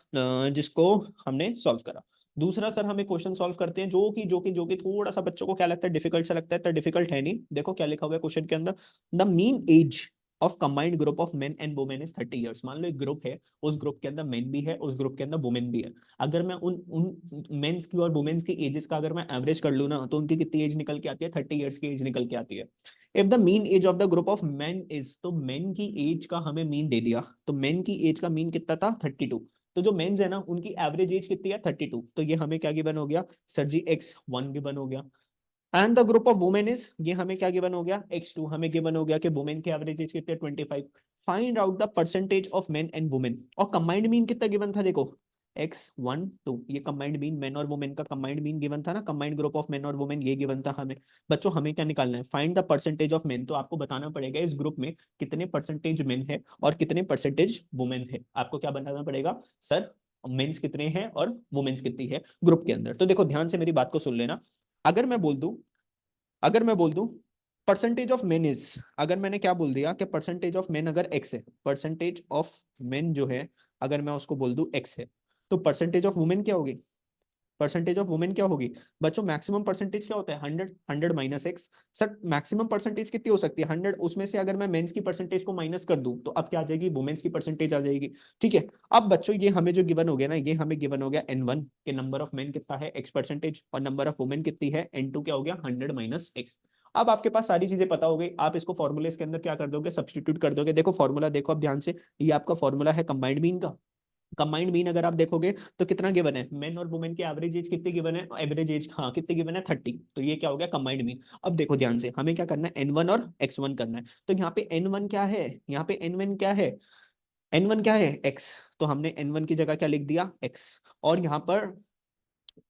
जिसको हमने सॉल्व करा। दूसरा सर हमें क्वेश्चन सॉल्व करते हैं जो कि थोड़ा सा बच्चों को क्या लगता है, डिफिकल्ट सा लगता है। तो डिफिकल्ट है नहीं, देखो क्या लिखा हुआ है क्वेश्चन के अंदर, the mean age of combined group of men and women is 30 years. मान लो एक ग्रुप है, उस ग्रुप के अंदर मेन भी है, उस ग्रुप के अंदर वुमेन भी है। अगर मैं उन उन मेंस की और वुमेन्स की एजेस का अगर मैं एवरेज कर लूँ ना, तो उनकी कितनी एज निकल के आती है? 30 इयर्स की एज निकल के आती है। If the mean age of the group of men is, तो मेन की एज का हमें मीन दे दिया, तो मेन की एज का मीन कितना था? 32। तो जो मेंस है ना, उनकी एवरेज एज कितनी है? 32। तो ये हमें क्या गिवन हो गया सर जी? x1 गिवन हो गया। And the group of women is, ये हमें क्या गिवन हो गया? x2। हमें गिवन हो गया कि वुमेन की एवरेज एज कितनी है? 25। Find out the percentage of men and women. और कंबाइंड मीन कितना गिवन था? देखो x1 2, ये कंबाइंड मीन मेन और वुमेन का कंबाइंड मीन गिवन था ना, कंबाइंड ग्रुप ऑफ मेन और वुमेन, ये गिवन था हमें। बच्चों हमें क्या निकालना है? Find the percentage of main. तो आपको बताना पड़ेगा इस ग्रुप में कितने परसेंटेज मेन है और कितने परसेंटेज वुमेन है। आपको क्या बताना पड़ेगा सर? मेंस कितने हैं और वुमेन्स कितनी है ग्रुप के अंदर। तो देखो ध्यान से मेरी बात को सुन लेना। अगर मैं बोल दूं, अगर मैं बोल दूं परसेंटेज ऑफ मेन इज, अगर मैंने क्या बोल दिया कि परसेंटेज ऑफ मेन अगर एक्स है, परसेंटेज ऑफ मेन जो है अगर मैं उसको बोल दूं एक्स है, तो परसेंटेज ऑफ वुमेन क्या होगी? परसेंटेज ऑफ वुमेन क्या होगी बच्चों? मैक्सिमम परसेंटेज क्या होता है? 100। 100 minus x. Sir maximum percentage कितनी हो सकती है? 100। उसमें से अगर मैं मेंस की परसेंटेज को माइनस कर दूं, तो अब क्या आ जाएगी? वुमेन्स की परसेंटेज आ जाएगी। ठीक है। अब बच्चों ये हमें जो गिवन हो गया ना, ये हमें गिवन हो गया N1 के नंबर ऑफ मेन कितना है? x percentage. और नंबर ऑफ वुमेन कितनी है? N2 क्या हो गया? 100 माइनस एक्स। अब आपके पास सारी चीजें पता हो गई, आप इसको फॉर्मूले के अंदर क्या कर दोगे? सब्सटीट्यूट कर दोगे। देखो फॉर्मूला देखो अब ध्यान से, ये आपका फॉर्मूला है कंबाइंड मीन का। कंबाइंड मीन अगर आप देखोगे तो कितना गिवन है? मेन और वुमेन की एवरेज एज कितनी गिवन है? एवरेज एज हाँ कितनी गिवन है? 30। तो ये क्या हो गया? Combined mean. अब देखो ध्यान से, हमें क्या करना है? N1 और x1 करना है। तो यहाँ पे N1 क्या है? यहाँ पे N1 क्या है? N1 क्या है? x। तो हमने N1 की जगह क्या लिख दिया? x। और यहाँ पर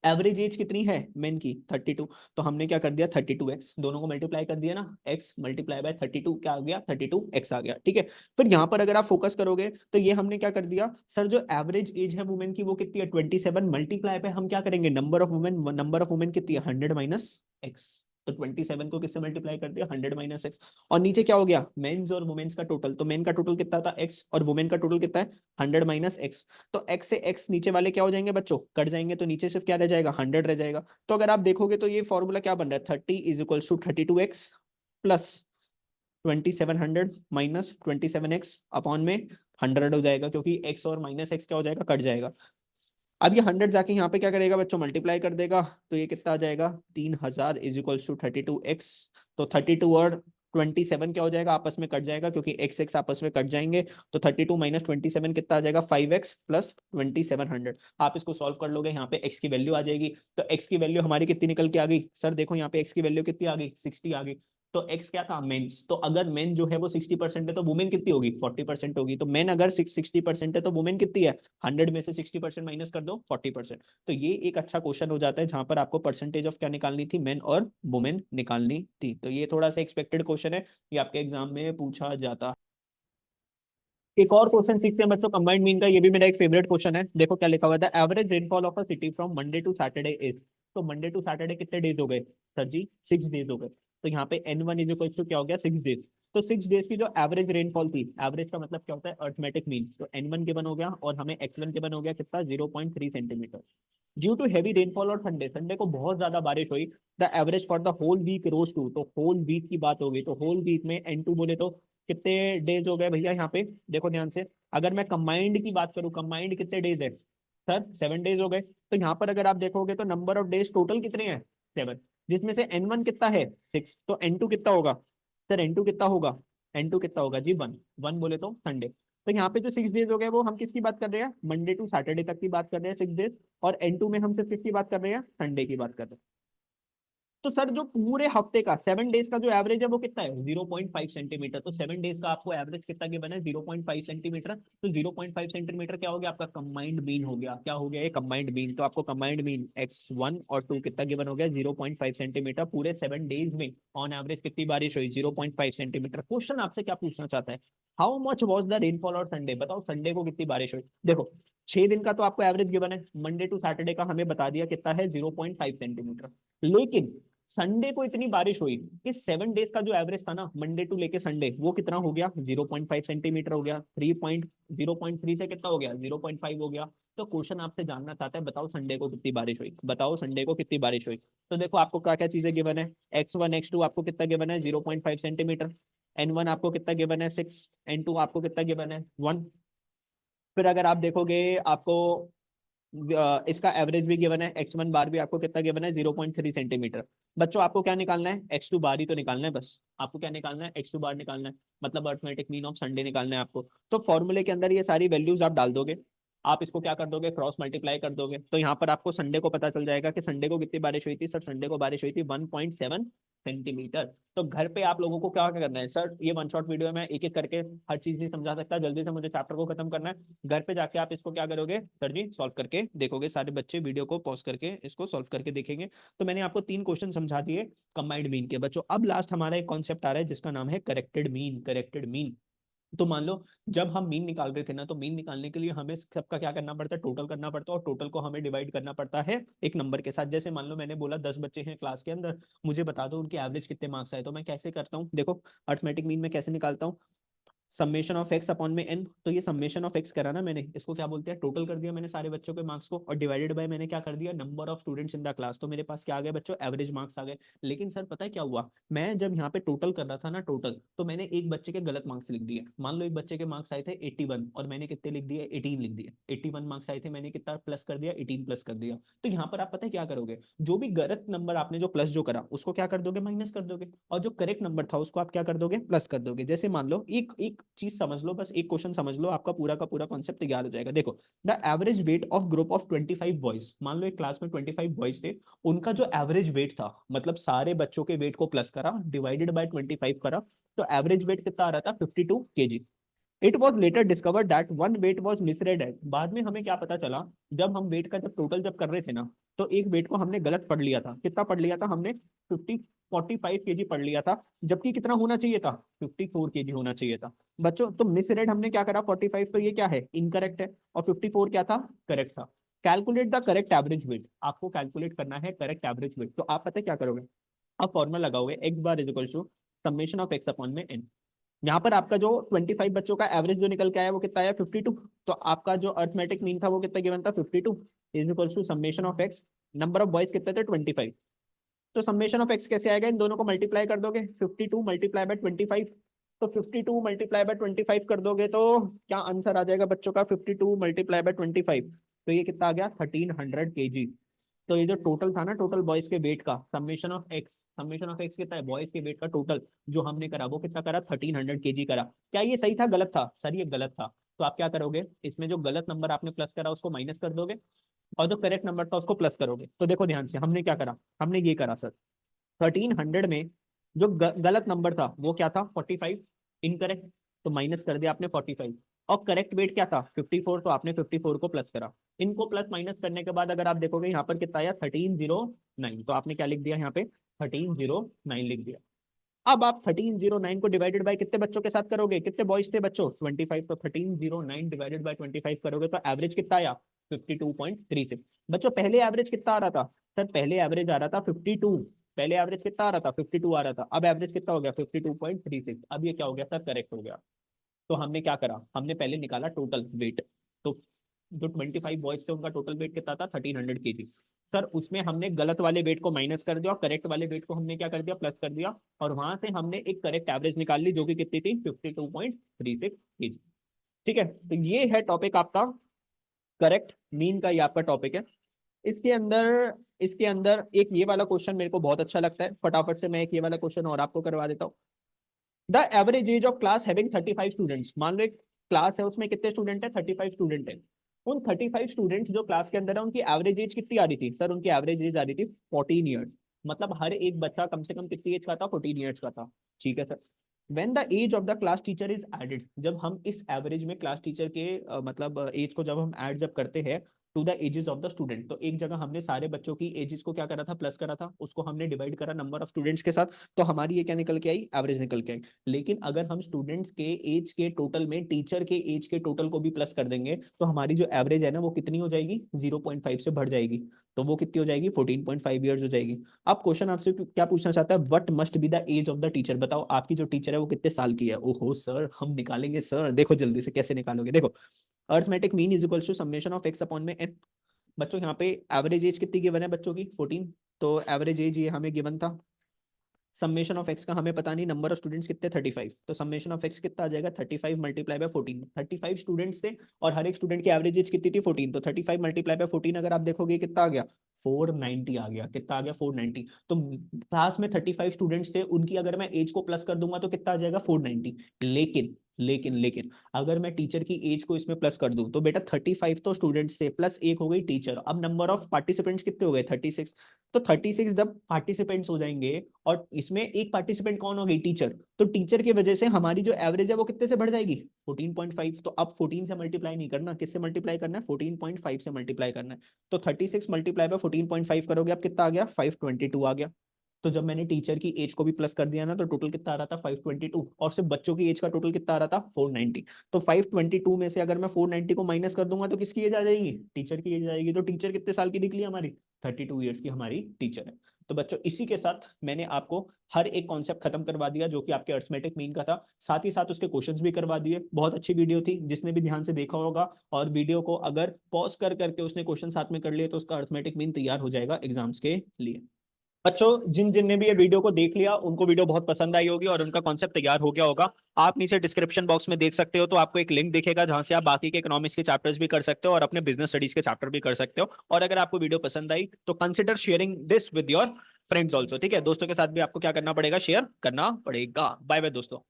एवरेज एज कितनी है मेन की? 32। तो हमने क्या कर दिया? 32x, दोनों को मल्टीप्लाई कर दिया ना, x मल्टीप्लाई बाय 32 क्या आ गया? 32x आ गया। ठीक है। फिर यहाँ पर अगर आप फोकस करोगे तो ये हमने क्या कर दिया सर? जो एवरेज एज है वुमेन की वो कितनी है? 27। मल्टीप्लाई पे हम क्या करेंगे? Number of women, number of women कितनी है? 100 माइनस एक्स। तो 27 को किससे मल्टीप्लाई कर दिया? 100 माइनस एक्स। और नीचे क्या हो गया? मेंस और वुमेन्स का टोटल। तो मेन का टोटल कितना था? x, और वुमेन का टोटल कितना है? 100 माइनस एक्स। तो x से x नीचे वाले क्या हो जाएंगे बच्चों? कट जाएंगे। तो नीचे सिर्फ क्या रह जाएगा? 100 रह जाएगा। तो अगर आप देखोगे तो ये फॉर्मूला क्या बन रहा है? 30 is equals to 32x plus 2700 minus 27x upon में 100 हो जाएगा, क्योंकि x और माइनस x क्या हो जाएगा? कट जाएगा। अब ये 100 जाके यहाँ पे क्या करेगा बच्चों? मल्टीप्लाई कर देगा। तो ये कितना आ जाएगा? 3000 इज इक्वल्स टू 32x। तो 32 और 27 क्या हो जाएगा, आपस में कट जाएगा क्योंकि x x आपस में कट जाएंगे, तो 32 माइनस 27 कितना आ जाएगा, 5x प्लस 2700। आप इसको सॉल्व कर लोगे, यहाँ पे x की वैल्यू आ जाएगी। तो x की वैल्यू हमारी कितनी निकल के आ गई सर, देखो यहाँ पे x की वैल्यू कितनी आ गई, 60 आ गई। तो x क्या था, मेंस। तो अगर मेन जो है वो 60% है तो वुमेन कितनी होगी, 40% होगी। तो मेन अगर 60% है तो वुमेन कितनी है, 100 में से 60% माइनस कर दो, 40%। तो ये एक अच्छा क्वेश्चन हो जाता है जहां पर आपको परसेंटेज ऑफ क्या निकालनी थी, मेन और वुमेन निकालनी थी। तो ये थोड़ा सा एक्सपेक्टेड क्वेश्चन है, ये आपके एग्जाम में पूछा जाता है। एक और क्वेश्चन सीखते हैं बच्चों, कंबाइंड मीन का। ये भी मेरा एक फेवरेट क्वेश्चन है। देखो क्या लिखा हुआ था, average rainfall of a city from Monday to Saturday is. तो मंडे टू सैटरडे कितने डेज हो गए सर जी, 6 डेज हो गए। तो यहाँ पे n1 इज इक्वल टू क्या हो गया, 6 डेज। तो 6 डेज की जो एवरेज रेनफॉल थी, एवरेज का मतलब क्या होता है, अर्थमेटिक मीन। तो n1 गिवन हो गया और हमें x1 गिवन हो गया कितना, 0.3 centimetre. Due to heavy rainfall और संडे, संडे को बहुत ज्यादा बारिश हुई, the average for the whole week rose to. तो होल वीक की बात होगी, तो होल वीक में n2 बोले तो कितने डेज हो गए भैया यहाँ पे, देखो ध्यान से। अगर मैं कंबाइंड की बात करूं, कंबाइंड कितने डेज है सर, 7 डेज हो गए। तो यहाँ पर अगर आप देखोगे तो नंबर ऑफ डेज टोटल कितने हैं, 7, जिसमें से n1 कितना है, 6। तो n2 कितना होगा सर, n2 कितना होगा, n2 कितना होगा जी, 1। 1 बोले तो संडे। तो यहाँ पे जो 6 डेज हो गए वो हम किसकी बात कर रहे हैं, मंडे टू सैटरडे तक की बात कर रहे हैं, 6 डेज। और n2 में हम सिर्फ किसकी बात कर रहे हैं, संडे की बात कर रहे हैं। तो सर जो पूरे हफ्ते का 7 डेज का जो एवरेज है वो कितना है, 0.5 सेंटीमीटर। तो 7 डेज का आपको एवरेज कितना गिवन है, 0.5 सेंटीमीटर। तो 0.5 सेंटीमीटर क्या हो गया आपका, कंबाइंड मीन हो गया। क्या हो गया ये, कंबाइंड मीन। तो आपको कंबाइंड मीन x1 और 2 कितना गिवन हो गया, 0.5 सेंटीमीटर। पूरे 7 डेज में ऑन एवरेज कितनी बारिश हुई, 0.5 सेंटीमीटर। क्वेश्चन आपसे क्या पूछना चाहता है, how much was the rainfall और संडे, बताओ संडे को कितनी बारिश हुई। देखो 6 दिन का तो आपको एवरेज गिवन है, मंडे टू सैटरडे का हमें बता दिया कितना है, 0.5 सेंटीमीटर। लेकिन संडे को इतनी बारिश हुई कि 7 डेज का जो एवरेज था ना, मंडे टू लेके संडे, वो कितना हो गया, 0.5 सेंटीमीटर हो गया। 0.3 से कितना हो गया, 0.5 हो गया। तो क्वेश्चन आपसे जानना चाहता है, बताओ संडे को कितनी बारिश हुई, बताओ संडे को कितनी बारिश हुई। तो देखो आपको क्या क्या चीजें गिवन है, x1 x2 आपको कितना गिवन है, 0.5 सेंटीमीटर। n1 आपको कितना गिवन है, 6। n2 आपको कितना गिवन है, 1। फिर अगर आप देखोगे आपको इसका एवरेज भी गिवन है, x1 बार भी आपको कितना गिवन है, 0.3 सेंटीमीटर। बच्चों आपको क्या निकालना है, x2 बार ही तो निकालना है बस। आपको क्या निकालना है, x2 बार निकालना है, मतलब अर्थमेटिक मीन ऑफ संडे निकालना है आपको। तो फॉर्मूले के अंदर ये सारी वैल्यूज आप डाल दोगे, आप इसको क्या कर दोगे, क्रॉस मल्टीप्लाई कर दोगे। तो यहाँ पर आपको संडे को पता चल जाएगा कि संडे को कितनी बारिश हुई थी सर, संडे को बारिश हुई थी 1.7 सेंटीमीटर। तो घर पे आप लोगों को क्या क्या करना है सर, ये वन शॉट वीडियो में एक एक करके हर चीज नहीं समझा सकता, जल्दी से मुझे चैप्टर को खत्म करना है। घर पे जाके आप इसको क्या करोगे सर जी, सॉल्व करके देखोगे। सारे बच्चे वीडियो को पॉज करके इसको सॉल्व करके देखेंगे। तो मैंने आपको 3 क्वेश्चन समझा दिए कंबाइंड मीन के। बच्चों अब लास्ट हमारा एक कॉन्सेप्ट आ रहा है जिसका नाम है करेक्टेड मीन, करेक्टेड मीन। तो मान लो जब हम मीन निकाल रहे थे ना, तो मीन निकालने के लिए हमें सबका क्या करना पड़ता है, टोटल करना पड़ता है। और टोटल को हमें डिवाइड करना पड़ता है एक नंबर के साथ। जैसे मान लो मैंने बोला 10 बच्चे हैं क्लास के अंदर, मुझे बता दो उनके एवरेज कितने मार्क्स आए। तो मैं कैसे करता हूँ, देखो अर्थमेटिक मीन में कैसे निकालता हूँ, समेशन ऑफ एक्स अपॉन में एन। तो ये समेशन ऑफ एक्स करा ना मैंने, इसको क्या बोलते हैं, टोटल कर दिया मैंने सारे बच्चों के मार्क्स को, और डिवाइडेड बाय मैंने क्या कर दिया, number of students in the class. तो मेरे पास क्या आ गया बच्चों, एवरेज मार्क्स आ गए। लेकिन सर पता है क्या हुआ, मैं जब यहाँ पे टोटल कर रहा था ना, टोटल, तो मैंने एक बच्चे के गलत मार्क्स लिख दिए। मान लो एक बच्चे के मार्क्स आए थे 81 और मैंने कितने लिख दिए, 18 लिख दिए। 81 मार्क्स आए थे, मैंने कितना प्लस कर दिया, 18 प्लस कर दिया। तो यहाँ पर आप पता है क्या करोगे, जो भी गलत नंबर आपने जो प्लस जो करा उसको क्या कर दोगे, माइनस कर दोगे। और जो करेक्ट नंबर था उसको आप क्या कर दोगे, प्लस कर दोगे। जैसे मान लो एक एक चीज समझ लो, बस एक क्वेश्चन समझ लो, आपका पूरा का पूरा कॉन्सेप्ट तैयार हो जाएगा। देखो the average weight of group of 25 boys, मान लो एक क्लास में 25 बॉयज थे, उनका जो एवरेज वेट था, मतलब सारे बच्चों के वेट को प्लस करा, डिवाइडेड बाय 25 करा, तो एवरेज वेट कितना आ रहा था, 52 kg। It was later discovered that one weight was misread at. बाद में हमें क्या पता चला, जब हम वेट का जब टोटल जब कर रहे थे ना, तो एक वेट को हमने गलत पढ़ लिया था। कितना पढ़ लिया था हमने, 45 kg पढ़ लिया था, जबकि कितना होना चाहिए था, 54 kg होना चाहिए था। बच्चों तो मिसरेड हमने क्या करा, 45, तो ये क्या है, इनकरेक्ट है, और 54 क्या था, करेक्ट था। Calculate the correct average weight, आपको कैलकुलेट करना है करेक्ट एवरेज वेट। तो आप पता है क्या करोगे, आप फॉर्मूला लगाओगे, X bar is equal to summation of X upon में एन। यहाँ पर आपका जो 25 बच्चों का एवरेज जो निकल के आया वो कितना आया, 52। तो आपका जो अर्थमेटिक मीन था वो कितना गिवन था, 52 is equal to summation of X, number of boys कितने थे, 25। तो समेशन ऑफ एक्स कैसे आएगा, इन दोनों को मल्टीप्लाई कर दोगे, 52 मल्टीप्लाई बाय 25। तो 52 मल्टीप्लाई बाय 25 कर दोगे तो क्या आंसर आ जाएगा बच्चों का, 52 मल्टीप्लाई बाय 25, तो ये कितना आ गया, 1300 kg। तो ये जो टोटल था ना, टोटल बॉयज के वेट का समेशन ऑफ एक्स कितना है, बॉयज के वेट का टोटल जो हमने करा वो कितना करा, 1300 kg करा। क्या ये सही था गलत था? सर ये गलत था। तो आप क्या करोगे, इसमें जो गलत नंबर आपने प्लस करा उसको माइनस कर दोगे, और जो करेक्ट नंबर था उसको प्लस करोगे। तो देखो ध्यान से, हमने क्या करा, हमने ये करा सर, 1300 में जो गलत नंबर था वो क्या था, 45, इनकरेक्ट, तो माइनस कर दिया आपने 45। और करेक्ट वेट क्या था, 54, तो आपने 54 को प्लस करा। इनको प्लस माइनस करने के बाद अगर आप देखोगे यहाँ पर कितना आया, 1309, तो आपने क्या लिख दिया यहाँ पे, 1309 लिख दिया। अब आप 1309 को डिवाइडेड बाय कितने बच्चों के साथ करोगे, कितने बॉयज थे बच्चों, 25, तो 1309 डिवाइडेड बाय 25 करोगे तो एवरेज कितना आया, 52.36। बच्चों पहले एवरेज कितना आ रहा था, सर पहले एवरेज आ रहा था 52, पहले एवरेज कितना आ रहा था, 52 आ रहा था, अब एवरेज कितना हो गया, 52.36। अब ये क्या हो गया सर, करेक्ट हो गया। तो हमने क्या करा, हमने पहले निकाला टोटल वेट। तो जो 25 बॉयज थे उनका टोटल वेट कितना था, 1300 kg। सर उसमें हमने गलत वाले वेट को माइनस कर दिया और करेक्ट वाले वेट को हमने क्या कर दिया, प्लस कर दिया, और वहां से हमने एक करेक्ट एवरेज निकाल ली जो कि कितनी थी, 52.36 kg। ठीक है, तो ये है टॉपिक आपका करेक्ट मीन का, ये आपका टॉपिक है। इसके अंदर इसके अंदर एक ये वाला क्वेश्चन मेरे को बहुत अच्छा लगता है, फटाफट से मैं एक ये वाला क्वेश्चन और आपको करवा देता हूँ। The average age of class having 35 students, मान लो एक क्लास है उसमें कितने स्टूडेंट है, 35 स्टूडेंट है। उन 35 स्टूडेंट्स जो क्लास के अंदर है उनकी एवरेज एज कितनी आ रही थी, सर उनकी एवरेज एज आ रही थी 14 ईयर्स। मतलब हर एक बच्चा कम से कम कितनी एज का था, 14 ईयर्स का था। ठीक है sir, when the age of the class teacher is added, जब हम इस एवरेज में क्लास टीचर के मतलब एज को जब हम ऐड जब करते हैं to the ages of the student, तो एक जगह हमने सारे बच्चों की एजेस को क्या करा था, प्लस करा था, उसको हमने डिवाइड करा नंबर ऑफ स्टूडेंट्स के साथ, तो हमारी ये क्या निकल के आई, एवरेज निकल के आई। लेकिन अगर हम स्टूडेंट्स के एज के टोटल में टीचर के एज के टोटल को भी प्लस कर देंगे तो हमारी जो एवरेज है ना वो कितनी हो जाएगी, 0.5 से बढ़ जाएगी, तो वो कितनी हो जाएगी, 14.5 ईयर्स हो जाएगी। अब क्वेश्चन आपसे क्या पूछना चाहता है, what must be the age of the teacher, बताओ आपकी जो टीचर है वो कितने साल की है। ओहो सर हम निकालेंगे सर, देखो जल्दी से कैसे निकालोगे, देखो arithmetic mean is equal to summation of X upon में एन। बच्चों यहाँ पे एवरेज एज कितनी गिवन है बच्चों की, 14, तो एवरेज एज ये हमें गिवन था। समेशन ऑफ एक्स का हमें पता नहीं, नंबर ऑफ स्टूडेंट्स कितने 35, तो समेशन ऑफ एक्स कितना आ जाएगा, 35 मल्टीप्लाई बाय 14, 35 स्टूडेंट्स थे और हर एक स्टूडेंट की एवरेज एज कितनी थी, 14, तो 35 मल्टीप्लाई बाय 14 अगर आप देखोगे कितना आ गया, 490 आ गया, कितना आ गया, 490। तो क्लास में 35 स्टूडेंट्स थे, उनकी अगर मैं एज को प्लस कर दूंगा तो कितना आ जाएगा, 490। लेकिन अगर मैं टीचर की एज को इसमें प्लस कर दूं तो बेटा 35 तो स्टूडेंट्स थे प्लस एक हो गई टीचर, अब नंबर ऑफ पार्टिसिपेंट्स कितने हो गए, 36। तो 36 जब पार्टिसिपेंट्स हो जाएंगे और इसमें एक पार्टिसिपेंट कौन हो गई, टीचर, तो टीचर की वजह से हमारी जो एवरेज है वो कितने से बढ़ जाएगी, 14.5। तो अब 14 से मल्टीप्लाई नहीं करना, किससे मल्टीप्लाई करना है, 14.5 से मल्टीप्लाई करना है। तो 36 मल्टीप्लाई बाय 14.5 करोगे, अब कितना आ गया, 522 आ गया। तो जब मैंने टीचर की एज को भी प्लस कर दिया ना तो टोटल कितना आ रहा था, 522, और सिर्फ बच्चों की एज का टोटल कितना आ रहा था, 490। तो 522 में से अगर मैं 490 को माइनस कर दूंगा तो किसकी एज आ जाएगी, टीचर की एज आएगी। तो टीचर कितने साल की निकली हमारी, 32 ईयर्स की हमारी टीचर है। तो बच्चों इसी के साथ मैंने आपको हर एक कॉन्सेप्ट खत्म करवा दिया जो कि आपके अर्थमेटिक मीन का था, साथ ही साथ उसके क्वेश्चंस भी करवा दिए। बहुत अच्छी वीडियो थी, जिसने भी ध्यान से देखा होगा और वीडियो को अगर पॉज कर करके उसने क्वेश्चन साथ में कर लिए तो उसका अर्थमेटिक मीन तैयार हो जाएगा एग्जाम्स के लिए। बच्चों जिन जिन ने भी ये वीडियो को देख लिया उनको वीडियो बहुत पसंद आई होगी और उनका कॉन्सेप्ट तैयार हो गया होगा। आप नीचे डिस्क्रिप्शन बॉक्स में देख सकते हो, तो आपको एक लिंक दिखेगा जहां से आप बाकी के इकोनॉमिक्स के चैप्टर्स भी कर सकते हो और अपने बिजनेस स्टडीज के चैप्टर भी कर सकते हो। और अगर आपको वीडियो पसंद आई तो consider sharing this with your friends also. ठीक है, दोस्तों के साथ भी आपको क्या करना पड़ेगा, शेयर करना पड़ेगा। बाय बाय दोस्तों।